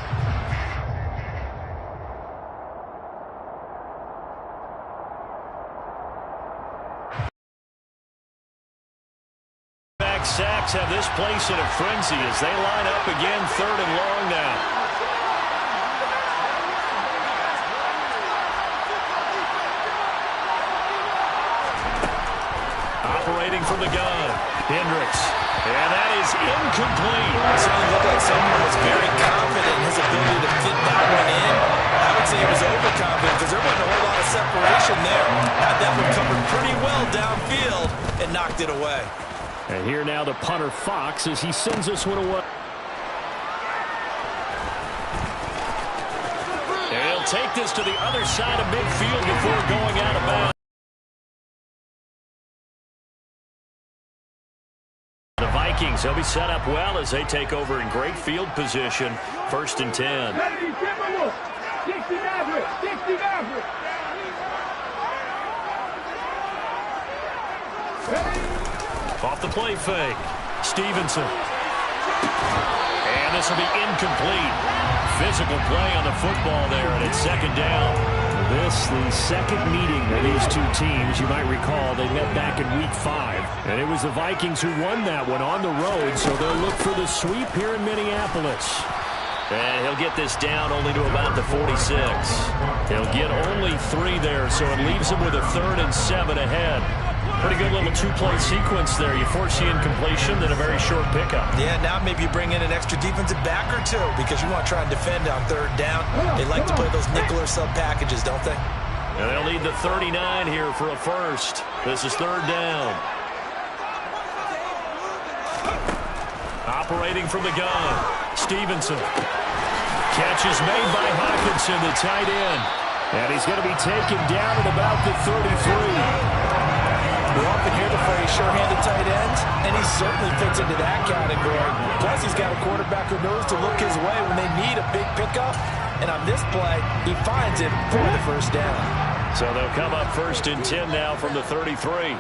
Sacks have this place in a frenzy as they line up again, 3rd and long now. Operating from the gun, Hendricks. And that is incomplete. It certainly looked like someone was very confident in his ability to fit that one in. I would say he was overconfident because there wasn't a whole lot of separation there. Had that one covered pretty well downfield and knocked it away. And here now the punter Fox as he sends this one away. And he'll take this to the other side of midfield before going out of bounds. The Vikings, they'll be set up well as they take over in great field position. 1st and 10. Off the play fake. Stevenson. And this will be incomplete. Physical play on the football there, and it's 2nd down. This, the second meeting of these two teams. You might recall they met back in Week 5. And it was the Vikings who won that one on the road, so they'll look for the sweep here in Minneapolis. And he'll get this down only to about the 46. He'll get only 3 there, so it leaves him with a 3rd and 7 ahead. Pretty good little 2-play sequence there. You force the incompletion, then a very short pickup. Yeah, now maybe you bring in an extra defensive back or two because you want to try and defend on 3rd down. They like to play those nickel or sub packages, don't they? And they'll need the 39 here for a first. This is 3rd down. Operating from the gun, Stevenson. Catch is made by Hawkinson, the tight end. And he's going to be taken down at about the 33. We often hear the phrase sure-handed tight ends, and he certainly fits into that category. Plus, he's got a quarterback who knows to look his way when they need a big pickup. And on this play, he finds it for the 1st down. So they'll come up 1st and 10 now from the 33.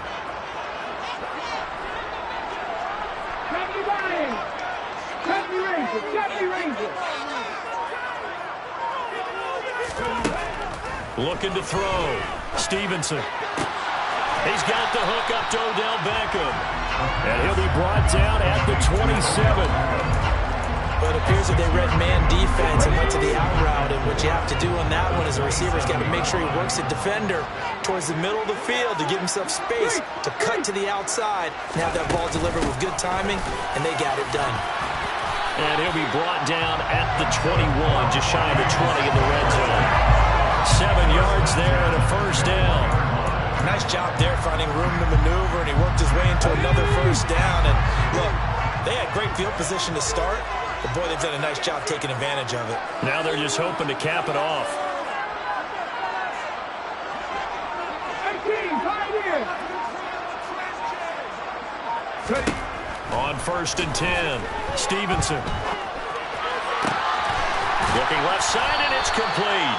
Looking to throw. Stevenson. He's got the hook up to Odell Beckham. And he'll be brought down at the 27. But it appears that they read man defense and went to the out route. And what you have to do on that one is the receiver's got to make sure he works the defender towards the middle of the field to give himself space to cut to the outside and have that ball delivered with good timing, and they got it done. And he'll be brought down at the 21, just shy of the 20 in the red zone. 7 yards there and a 1st down. Nice job there finding room to maneuver, and he worked his way into another 1st down. And look, they had great field position to start, but boy, they've done a nice job taking advantage of it. Now they're just hoping to cap it off. On 1st and 10, Stevenson. Looking left side, and it's complete.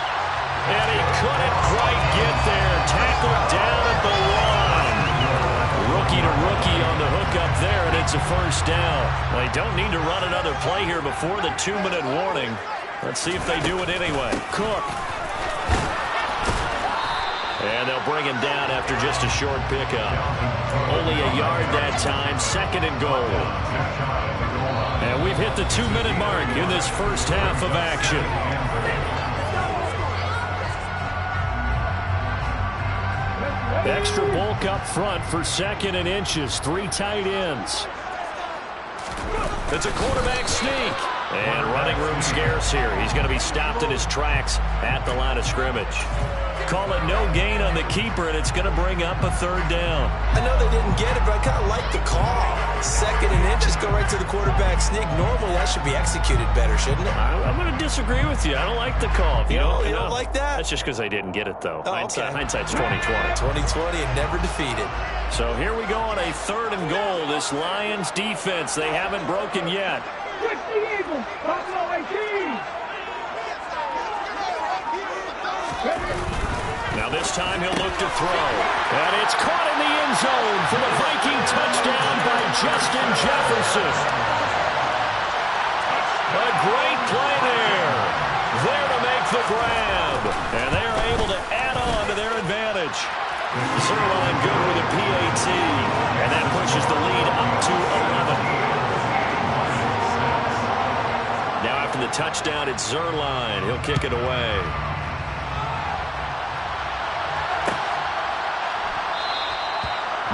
And he couldn't quite get there. Tackled down at the 1. Rookie to rookie on the hook up there, and it's a 1st down. Well, they don't need to run another play here before the 2-minute warning. Let's see if they do it anyway. Cook. And they'll bring him down after just a short pickup. Only a yard that time, 2nd and goal. And we've hit the 2-minute mark in this first half of action. Extra bulk up front for 2nd and inches. 3 tight ends. It's a quarterback sneak. And running room scarce here. He's going to be stopped in his tracks at the line of scrimmage. Call it no gain on the keeper, and it's going to bring up a 3rd down. I know they didn't get it, but I kind of like the call. 2nd and inches, go right to the quarterback sneak. Normally, that should be executed better, shouldn't it? I'm going to disagree with you. I don't like the call. You don't like that? That's just because they didn't get it, though. Oh, Hindsight's 20/20. 20/20 and never defeated. So here we go on a 3rd and goal. This Lions defense, they haven't broken yet. Now this time he'll look to throw. And it's caught in the end zone for the Viking touchdown by Justin Jefferson. A great play there. There to make the grab. And they are able to add on to their advantage. Zerline good with a PAT. And that pushes the lead up to 11. Now after the touchdown, it's Zerline. He'll kick it away.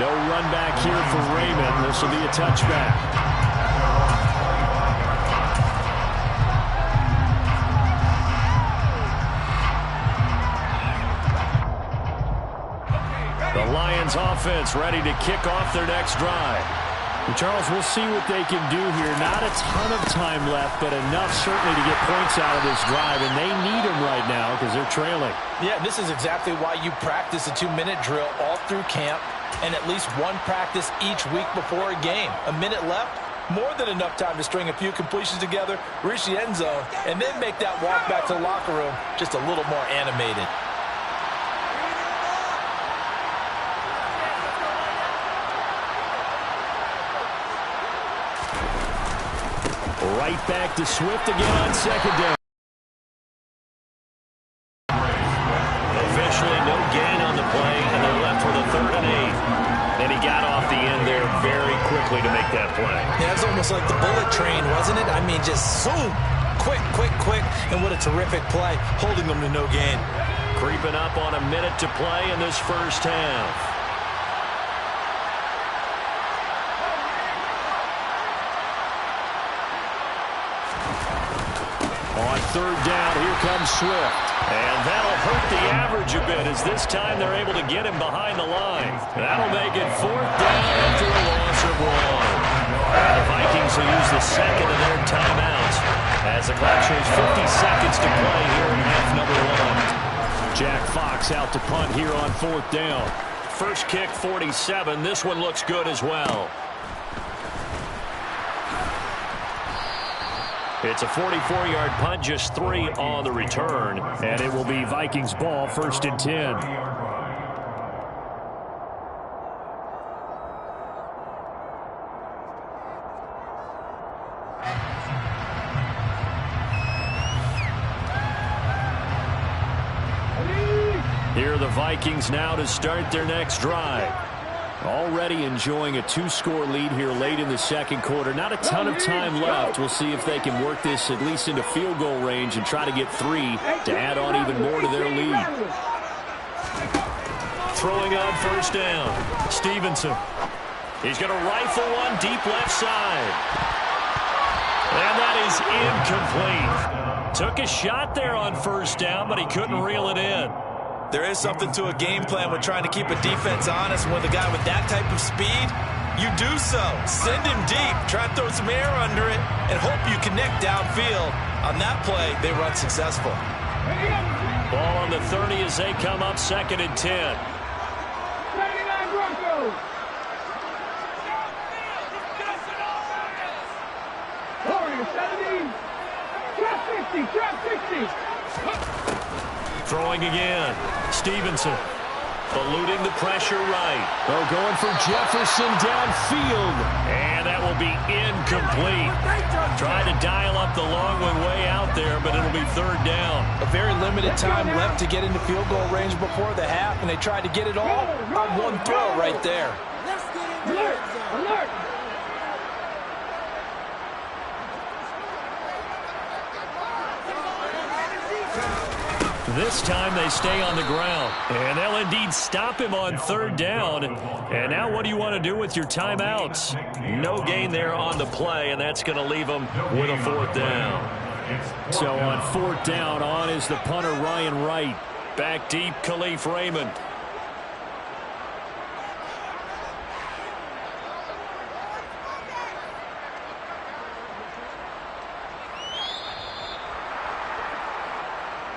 No run back here for Raymond. This will be a touchback. The Lions offense ready to kick off their next drive. And Charles, we'll see what they can do here. Not a ton of time left, but enough certainly to get points out of this drive, and they need them right now because they're trailing. Yeah, this is exactly why you practice a 2-minute drill all through camp and at least one practice each week before a game. A minute left, more than enough time to string a few completions together, reach the end zone, and then make that walk back to the locker room just a little more animated. Right back to Swift again on 2nd down. Officially no gain on the play, and they're left with a 3rd and 8. And he got off the end there very quickly to make that play. Yeah, it's almost like the bullet train, wasn't it? I mean, just zoom. Quick, and what a terrific play, holding them to no gain. Creeping up on a minute to play in this first half. On 3rd down, here comes Swift. And that'll hurt the average a bit as this time they're able to get him behind the line. That'll make it 4th down after a loss of 1. And the Vikings will use the 2nd of their timeouts as the clock shows 50 seconds to play here in half number 1. Jack Fox out to punt here on 4th down. First kick, 47. This one looks good as well. It's a 44-yard punt, just 3 on the return. And it will be Vikings ball, 1st and 10. Here are the Vikings now to start their next drive. Already enjoying a 2-score lead here late in the 2nd quarter. Not a ton of time left. We'll see if they can work this at least into field goal range and try to get 3 to add on even more to their lead. Throwing on 1st down. Stevenson. He's going to rifle one deep left side. And that is incomplete. Took a shot there on 1st down, but he couldn't reel it in. There is something to a game plan with trying to keep a defense honest. With a guy with that type of speed, you do so. Send him deep, try to throw some air under it, and hope you connect downfield. On that play, they run successful. Ball on the 30 as they come up 2nd and 10. 79 Broncos. Warriors 70. Trap 60. Throwing again. Stevenson eluding the pressure right. Oh, going for Jefferson downfield. And that will will be incomplete. Tried to dial up the long one way out there, but it'll be third down. A very limited time left to get into field goal range before the half, and they tried to get it all on one throw right there. Alert! Alert! This time they stay on the ground, and they'll indeed stop him on third down. And now what do you want to do with your timeouts? No gain there on the play, and that's going to leave them with a fourth down. So on fourth down, on is the punter Ryan Wright. Back deep, Khalif Raymond.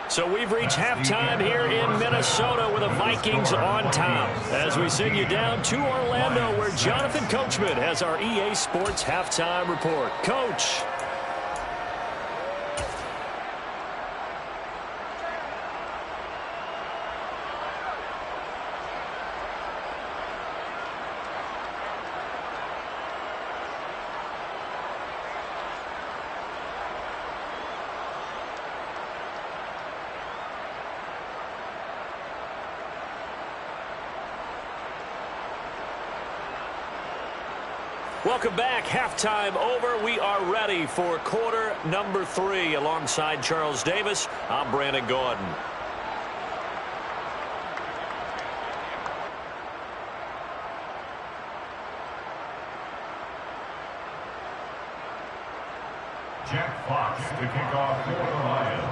So we've reached halftime here in Minnesota with the Vikings on top. As we send you down to Orlando, where Jonathan Coachman has our EA Sports halftime report. Coach. Welcome back. Halftime over. We are ready for quarter number 3. Alongside Charles Davis, I'm Brandon Gordon. Jack Fox to kick off for the Lions.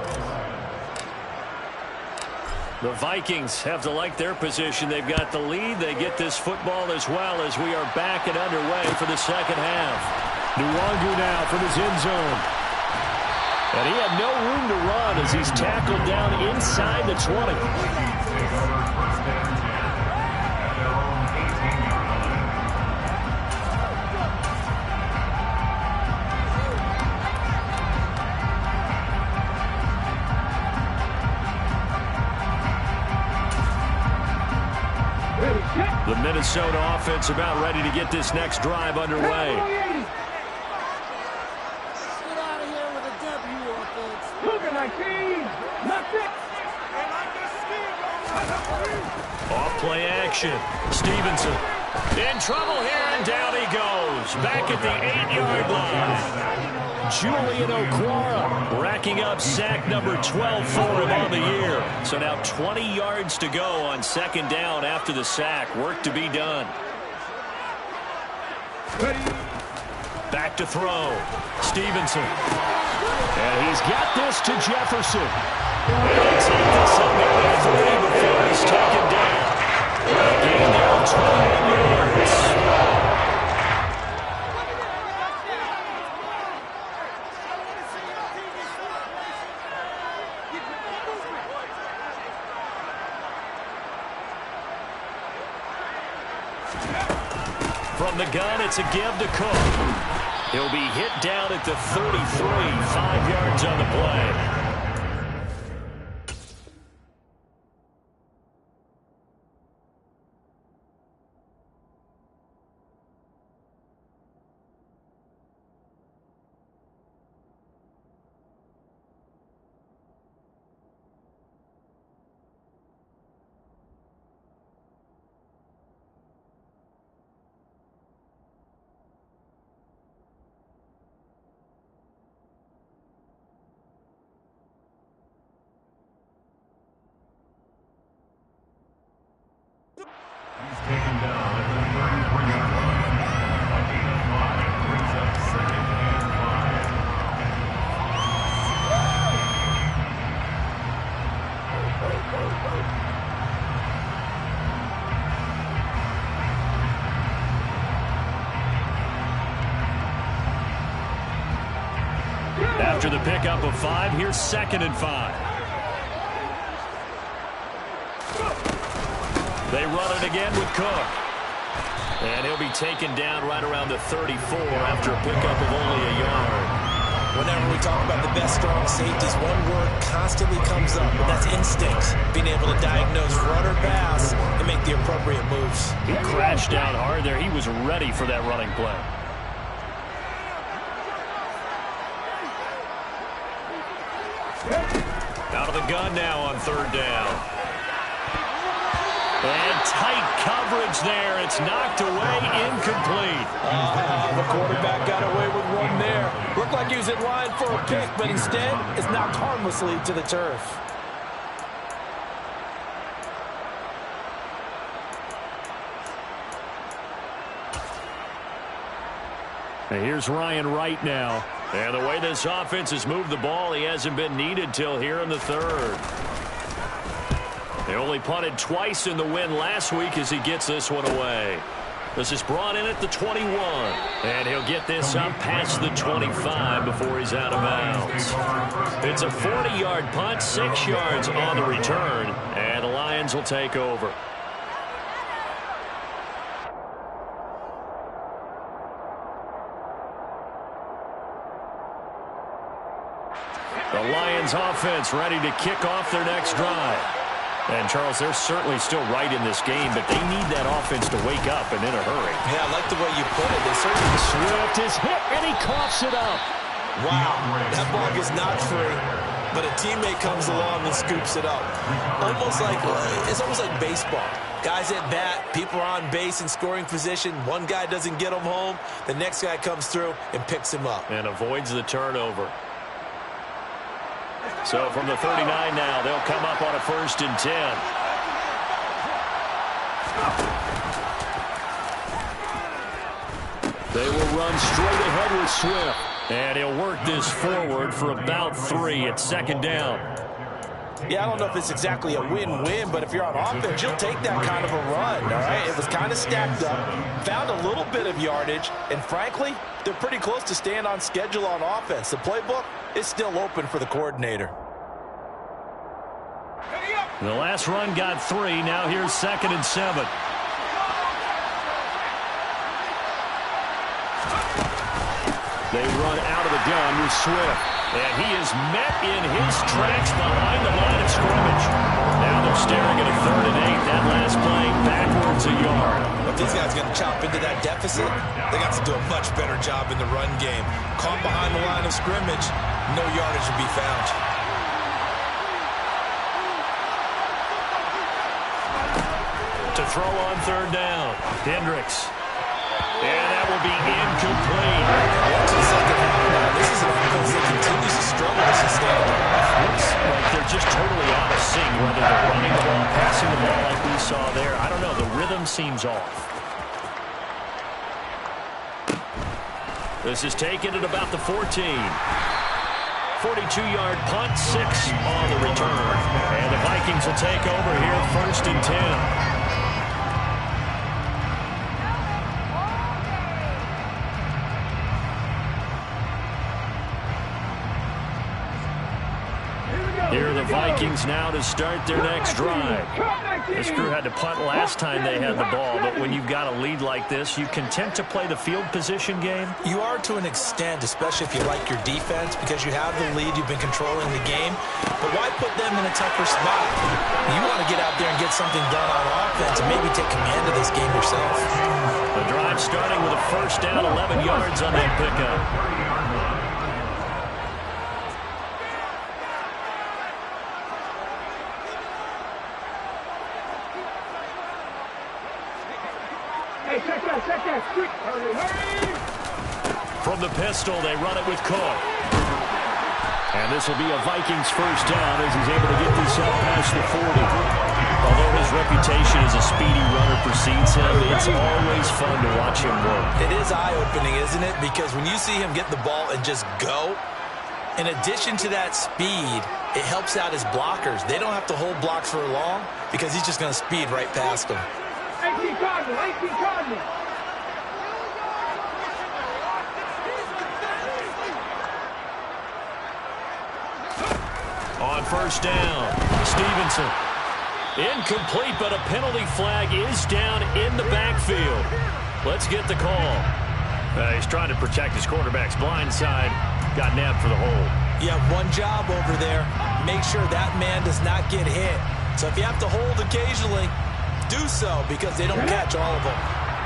The Vikings have to like their position. They've got the lead. They get this football as well as we are back and underway for the second half. Nwangu now from his end zone. And he had no room to run as he's tackled down inside the 20. The Minnesota offense about ready to get this next drive underway. Get out of here with a W, offense. Look at my team! That's it! Off play action. Stevenson in trouble here, and down he goes. Back at the 8-yard line. Julian Okwara racking up sack number 12 for him on the year. So now 20 yards to go on second down after the sack. Work to be done. Back to throw. Stevenson. And he's got this to Jefferson. And he'll take this up at 3 before he's taken down. A gain there of 21 yards. From the gun, it's a give to Cook. He'll be hit down at the 33, 5 yards on the play. He's taken down at the 33-yard line. A gain of 5 brings up second and 5. After the pickup of 5, here's second and 5. They run it again with Cook. And he'll be taken down right around the 34 after a pickup of only a yard. Whenever we talk about the best strong safeties, one word constantly comes up, and that's instinct. Being able to diagnose run or pass and make the appropriate moves. He crashed down hard there. He was ready for that running play. Out of the gun now on third down. And tight coverage there. It's knocked away, incomplete. The quarterback got away with one there. Looked like he was in line for a pick, but instead it's knocked harmlessly to the turf. And here's Ryan Wright now. And the way this offense has moved the ball, he hasn't been needed till here in the third. They only punted twice in the win last week as he gets this one away. This is brought in at the 21. And he'll get this up past the 25 before he's out of bounds. It's a 40-yard punt, 6 yards on the return. And the Lions will take over. The Lions offense ready to kick off their next drive. And, Charles, they're certainly still right in this game, but they need that offense to wake up and in a hurry. Yeah, I like the way you put it. They certainly Swift is hit, and he coughs it up. Wow, that ball was not free, but a teammate comes along and scoops it up. It's almost like baseball. Guys at bat, people are on base in scoring position. One guy doesn't get him home. The next guy comes through and picks him up. And avoids the turnover. So from the 39 now, they'll come up on a 1st and 10. They will run straight ahead with Swift. And he'll work this forward for about 3 at 2nd down. Yeah, I don't know if it's exactly a win-win, but if you're on offense, you'll take that kind of a run, all right? It was kind of stacked up, found a little bit of yardage, and frankly, they're pretty close to staying on schedule on offense. The playbook is still open for the coordinator. The last run got 3. Now here's 2nd and 7. They run out of the gun with Swift. And he is met in his tracks behind the line of scrimmage. Now they're staring at a 3rd and 8. That last play backwards a yard. If these guys are going to chop into that deficit, they got to do a much better job in the run game. Caught behind the line of scrimmage, no yardage to be found. To throw on 3rd down, Hendricks. And that will be incomplete. Watch the second half now. This is an offense that continues to struggle to sustain. Looks like they're just totally out of sync, whether they're running the ball, passing the ball like we saw there. I don't know. The rhythm seems off. This is taken at about the 14. 42-yard punt, 6 on the return. And the Vikings will take over here 1st and 10. Here are the Vikings now to start their next drive. This crew had to punt last time they had the ball, but when you've got a lead like this, you content to play the field position game? You are to an extent, especially if you like your defense, because you have the lead, you've been controlling the game. But why put them in a tougher spot? You want to get out there and get something done on offense and maybe take command of this game yourself. The drive starting with a 1st down, 11 yards on that pickup. From the pistol, they run it with Cook. And this will be a Vikings 1st down as he's able to get this up past the 40. Although his reputation as a speedy runner precedes him, it's always fun to watch him work. It is eye-opening, isn't it? Because when you see him get the ball and just go, in addition to that speed, it helps out his blockers. They don't have to hold blocks for long because he's just going to speed right past them. 18 Cardinal. On 1st down, Stevenson. Incomplete, but a penalty flag is down in the backfield. Let's get the call. He's trying to protect his quarterback's blind side. Got nabbed for the hold. You have one job over there. Make sure that man does not get hit. So if you have to hold occasionally, do so because they don't catch all of them.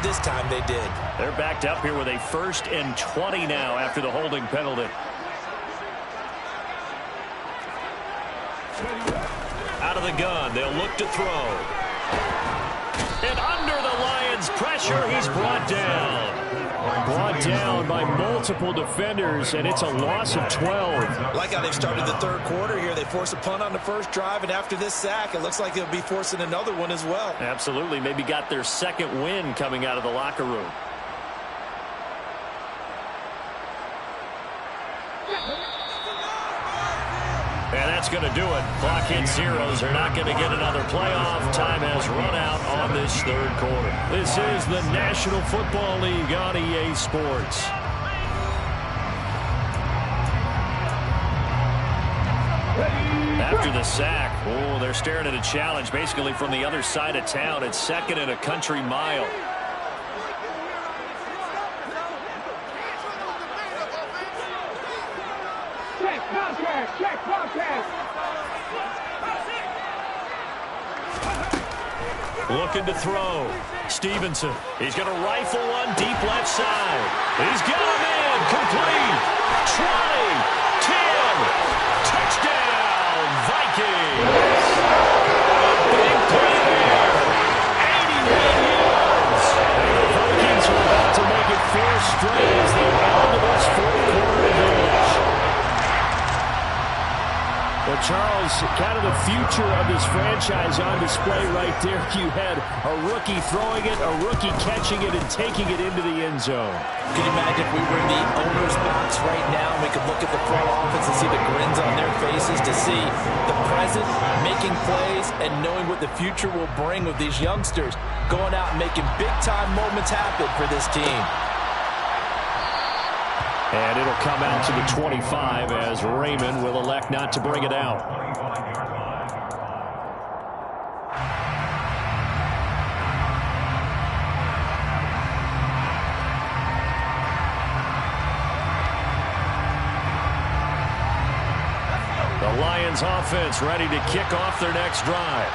This time they did. They're backed up here with a 1st and 20 now after the holding penalty. Out of the gun, they'll look to throw. And under the Lions' pressure, he's brought down. Brought down by multiple defenders, and it's a loss of 12. Like how they've started the third quarter here. They force a punt on the first drive, and after this sack, it looks like they'll be forcing another one as well. Absolutely. Maybe got their second win coming out of the locker room. And that's going to do it. Clock hits zeros. They're not going to get another playoff. Time has run out on this third quarter. This is the National Football League on EA Sports. After the sack, they're staring at a challenge basically from the other side of town. It's second and a country mile. Check contact. Looking to throw. Stevenson. He's going to rifle one deep left side. He's got him in. Complete. 20. 10. Touchdown. Vikings. Big play there. 81 yards. And the Vikings are about to make it 4 straight as they round to this fourth quarter advantage. Well, Charles, kind of the future of this franchise on display right there. You had a rookie throwing it, a rookie catching it, and taking it into the end zone. Can you imagine if we were in the owner's box right now and we could look at the front office and see the grins on their faces, to see the present making plays and knowing what the future will bring with these youngsters going out and making big-time moments happen for this team. And it'll come out to the 25 as Raymond will elect not to bring it out. The Lions offense ready to kick off their next drive.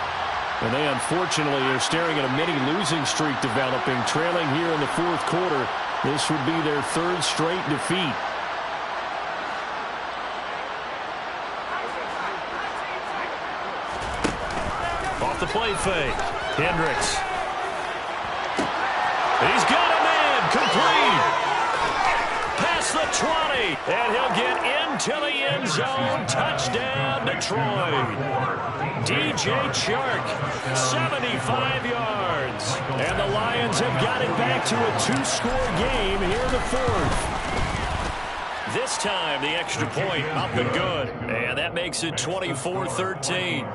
And they unfortunately are staring at a mini losing streak developing, trailing here in the fourth quarter. This would be their third straight defeat. Off the play fake. Hendricks. He's got him in. Complete. Past the 20. And he'll get into the end zone. Touchdown, Detroit. DJ Chark, 75 yards. And the Lions have got it back to a 2-score game here in the fourth. This time, the extra point up and good. And that makes it 24-13.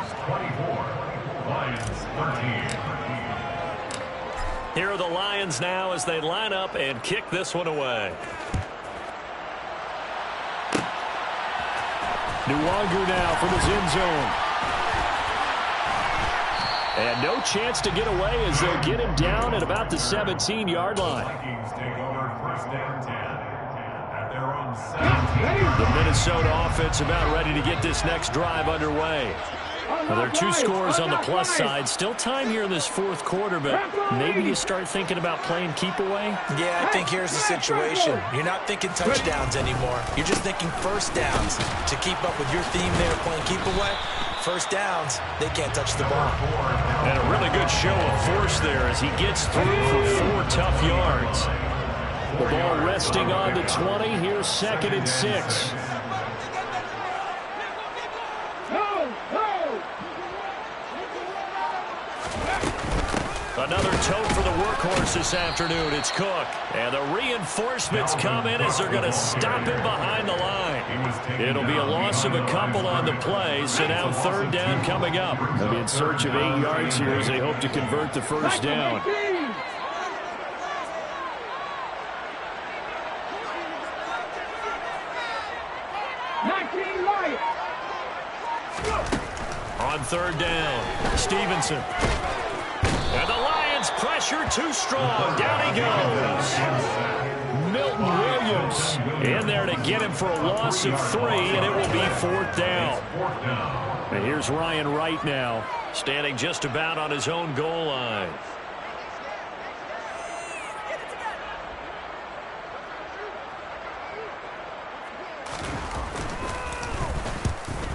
Here are the Lions now as they line up and kick this one away. Nwangu now from his end zone. And no chance to get away as they'll get him down at about the 17-yard line. The Minnesota offense about ready to get this next drive underway. Well, there are 2 scores on the plus side. Still time here in this fourth quarter, but maybe you start thinking about playing keep away? Yeah, I think here's the situation. You're not thinking touchdowns anymore. You're just thinking first downs. To keep up with your theme there, playing keep away, first downs, they can't touch the ball. And a really good show of force there as he gets through for 4 tough yards. The ball resting on the 20. Here's 2nd and 6. Another tote for the workhorse this afternoon. It's Cook. And the reinforcements come in as they're going to stop him behind the line. It'll be a loss of a couple on the play, so now 3rd down coming up. They'll be in search of 8 yards here as they hope to convert the first down. On 3rd down, Stevenson. And the Lions pressure too strong. Down he goes. Milton Williams in there to get him for a loss of 3, and it will be 4th down. And here's Ryan Wright now, standing just about on his own goal line.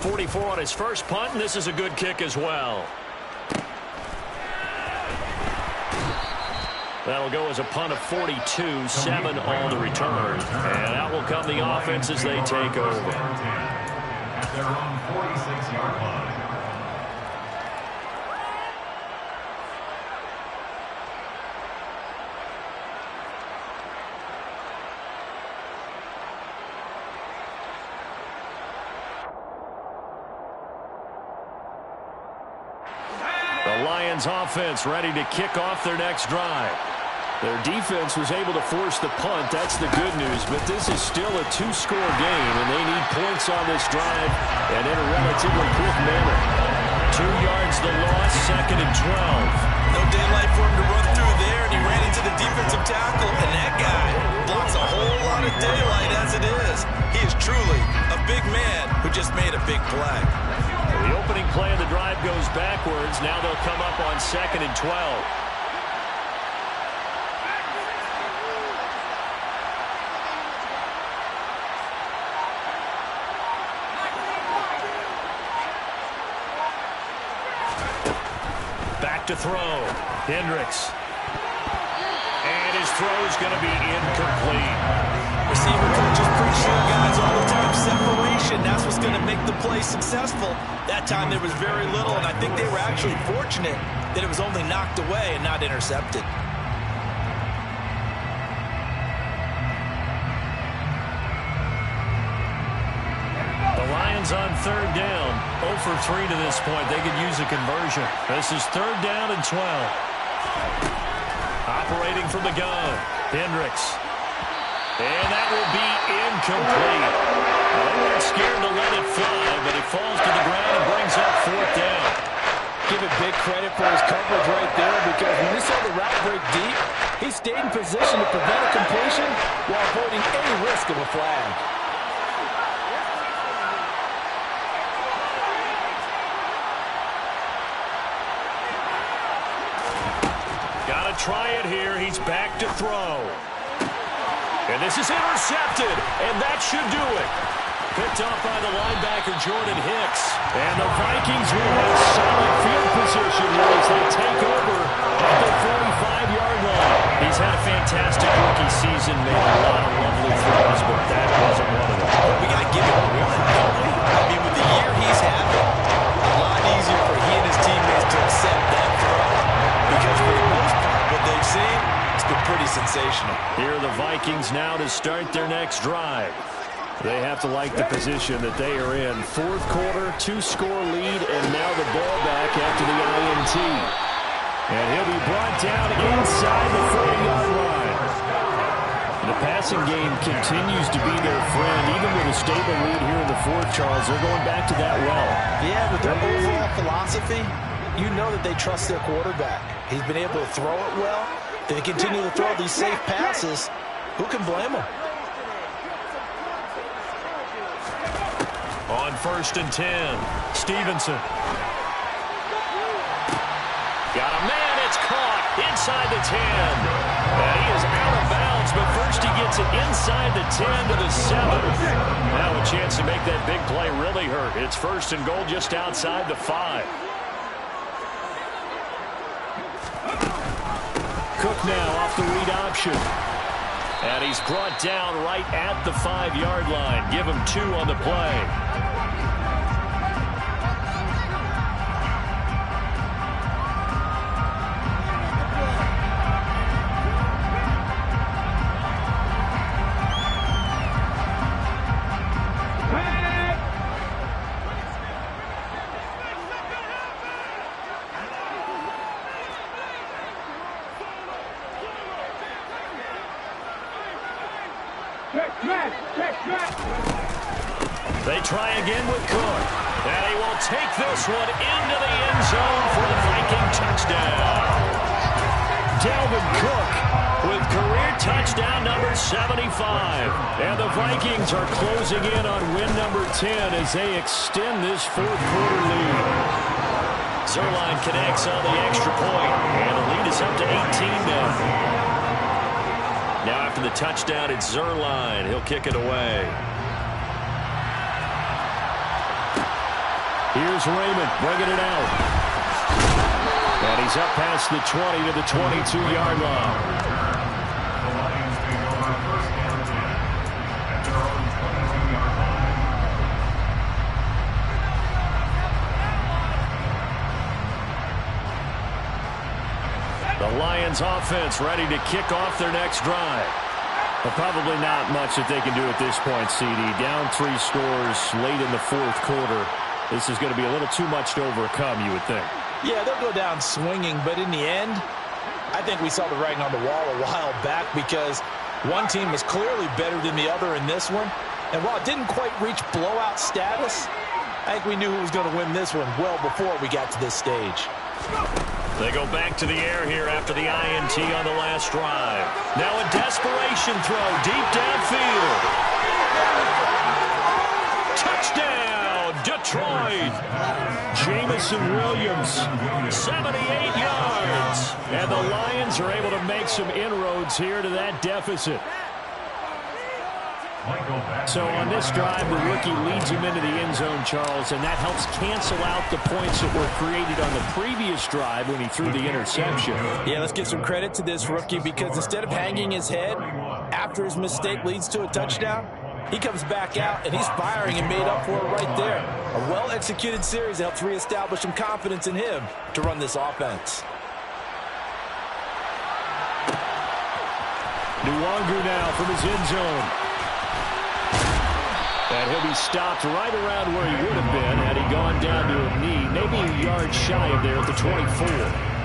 44 on his first punt, and this is a good kick as well. That'll go as a punt of 42, 7 on the return. And out will come the offense as they take over. At their own 46-yard line. The Lions offense ready to kick off their next drive. Their defense was able to force the punt. That's the good news. But this is still a 2-score game, and they need points on this drive and in a relatively quick manner. 2 yards the loss, 2nd and 12. No daylight for him to run through there, and he ran into the defensive tackle, and that guy blocks a whole lot of daylight as it is. He is truly a big man who just made a big play. The opening play of the drive goes backwards. Now they'll come up on 2nd and 12. Back to throw. Hendricks. And his throw is going to be incomplete. Receiver coaches preach to you guys all the time. Separation, that's what's going to make the play successful. That time there was very little, and I think they were actually fortunate that it was only knocked away and not intercepted. The Lions on 3rd down. 0 for 3 to this point. They could use a conversion. This is 3rd down and 12. Operating from the gun. Hendricks. And that will be incomplete. They weren't scared to let it fly, but it falls to the ground and brings up 4th down. Give it big credit for his coverage right there, because when you saw the route break deep, he stayed in position to prevent a completion while avoiding any risk of a flag. Got to try it here. He's back to throw. And this is intercepted, and that should do it. Picked off by the linebacker, Jordan Hicks. And the Vikings will have solid field position as they take over at the 45-yard line. He's had a fantastic rookie season, made a lot of lovely throws, but that wasn't one of them. We got to give him one, don't we? I mean, with the year he's having, a lot easier for he and his teammates to accept that throw. Because for the most part, what they've seen, it's been pretty sensational. Here are the Vikings now to start their next drive. They have to like the position that they are in. 4th quarter, 2-score lead, and now the ball back after the INT. And he'll be brought down inside the 40-yard line. The passing game continues to be their friend, even with a stable lead here in the 4th, Charles. They're going back to that well. Yeah, with their overall philosophy, you know that they trust their quarterback. He's been able to throw it well. They continue to throw these safe passes. Who can blame them? On 1st and 10, Stevenson. Got a man, it's caught inside the 10. And he is out of bounds, but first he gets it inside the 10 to the 7. Now a chance to make that big play really hurt. It's 1st and goal just outside the 5. Cook now off the read option. And he's brought down right at the 5-yard line. Give him 2 on the play. They try again with Cook. And he will take this one into the end zone for the Viking touchdown. Dalvin Cook with career touchdown number 75. And the Vikings are closing in on win number 10 as they extend this 4th quarter lead. Zerline connects on the extra point, and the lead is up to 18 now. Now after the touchdown, it's Zerline. He'll kick it away. Here's Raymond bringing it out. And he's up past the 20 to the 22-yard line. The Lions take over first and 10 at their own 22-yard line. The Lions offense ready to kick off their next drive. But probably not much that they can do at this point, CD. Down 3 scores late in the fourth quarter. This is going to be a little too much to overcome, you would think. Yeah, they'll go down swinging, but in the end, I think we saw the writing on the wall a while back because one team was clearly better than the other in this one. And while it didn't quite reach blowout status, I think we knew who was going to win this one well before we got to this stage. They go back to the air here after the INT on the last drive. Now a desperation throw deep downfield. Touchdown, Detroit. Jamison Williams, 78 yards. And the Lions are able to make some inroads here to that deficit. So on this drive, the rookie leads him into the end zone, Charles, and that helps cancel out the points that were created on the previous drive when he threw the interception. Yeah, let's give some credit to this rookie because instead of hanging his head after his mistake leads to a touchdown, he comes back out and he's firing and made up for it right there. A well-executed series helps reestablish some confidence in him to run this offense. Nwangu now from his end zone. And he'll be stopped right around where he would have been had he gone down to a knee, maybe a yard shy of there at the 24.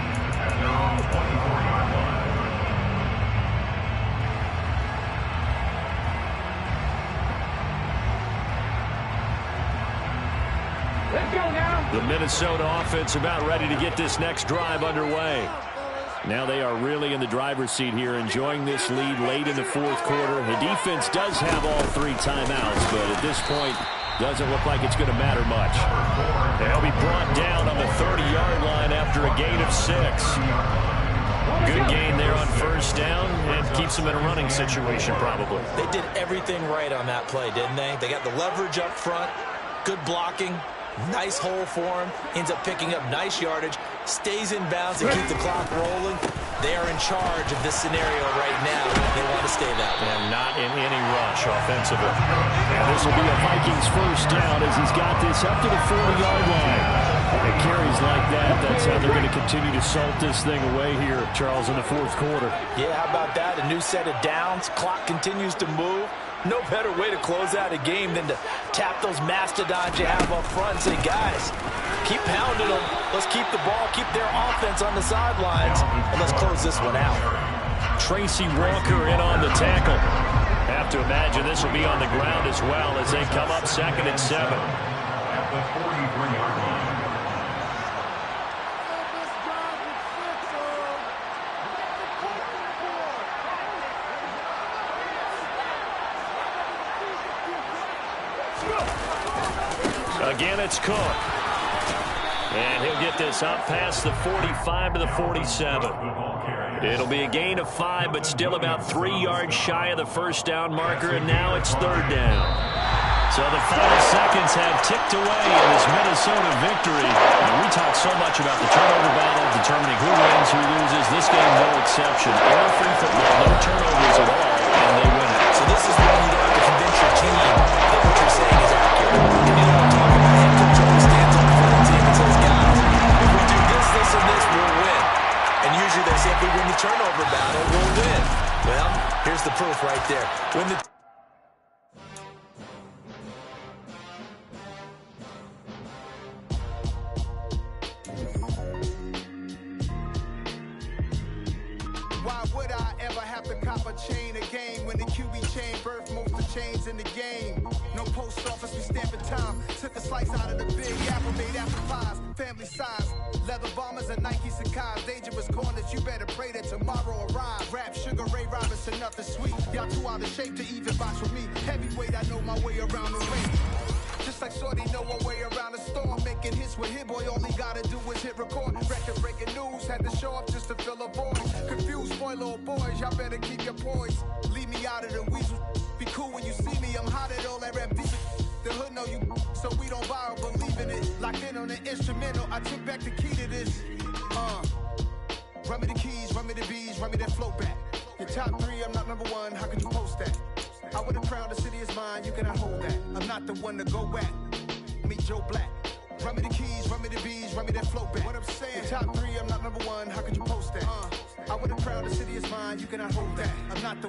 Let's go now. The Minnesota offense about ready to get this next drive underway. Now they are really in the driver's seat here, enjoying this lead late in the fourth quarter. The defense does have all 3 timeouts, but at this point, doesn't look like it's going to matter much. They'll be brought down on the 30-yard line after a gain of 6. Good gain there on first down and keeps them in a running situation probably. They did everything right on that play, didn't they? They got the leverage up front, good blocking, nice hole for him, ends up picking up nice yardage, stays in bounds and keep the clock rolling. They are in charge of this scenario right now. They want to stay that way. And not in any rush offensively. And this will be a Vikings first down as he's got this up to the 40-yard line. It carries like that. That's how they're going to continue to salt this thing away here, Charles, in the fourth quarter. Yeah, how about that? A new set of downs. Clock continues to move. No better way to close out a game than to tap those mastodons you have up front and say, guys, keep pounding them. Let's keep the ball, keep their offense on the sidelines, and let's close this one out. Tracy Walker in on the tackle. Have to imagine this will be on the ground as well as they come up 2nd and 7. At the 43-yard line. Again, it's Cook. And he'll get this up past the 45 to the 47. It'll be a gain of 5, but still about 3 yards shy of the first down marker, and now it's 3rd down. So the final seconds have ticked away in this Minnesota victory. And we talk so much about the turnover battle, determining who wins, who loses. This game, no exception. Error-free football, no turnovers at all, and they win it. So this is when you don't have to convince your team that what you're saying is accurate. And you know what I'm talking about. Head coach always stands up for the team and says, guys, if we do this, this, and this, we'll win. And usually they say if we win the turnover battle, we'll win. Well, here's the proof right there. When the Why would I ever have to cop a chain a game when the QB chain birthed most of chains in the game? No post office, we stamping time. Took a slice out of the big apple, made apple pies, family size. Leather bombers and Nike Sacai's. Dangerous corners, you better pray that tomorrow arrive. Rap, Sugar Ray Robinson, nothing sweet. Y'all too out of shape to even box with me. Heavyweight, I know my way around the ring. Just like Shorty know one way around the storm. Making hits with Hit Boy, all he gotta do is hit record. Record breaking news, had to show up just to fill a void. Confused, spoiled little boys, y'all better keep your poise. Leave me out of the weasel. Be cool when you see me, I'm hot at all that rap deep. The hood know you, so we don't borrow, believe in it. Locked in on the instrumental, I took back the key to this. Run me the keys, run me the bees, run me that flow back. Your top 3, I'm not number 1, how could you post that? I would've crowned the city is mine, you cannot hold that. I'm not the one to go back. Meet Joe Black. Run me the keys, run me the bees, run me that flow back. What I'm saying, your top 3, I'm not number 1, how could you post that? I would've crowned the city is mine, you cannot hold that. I'm not the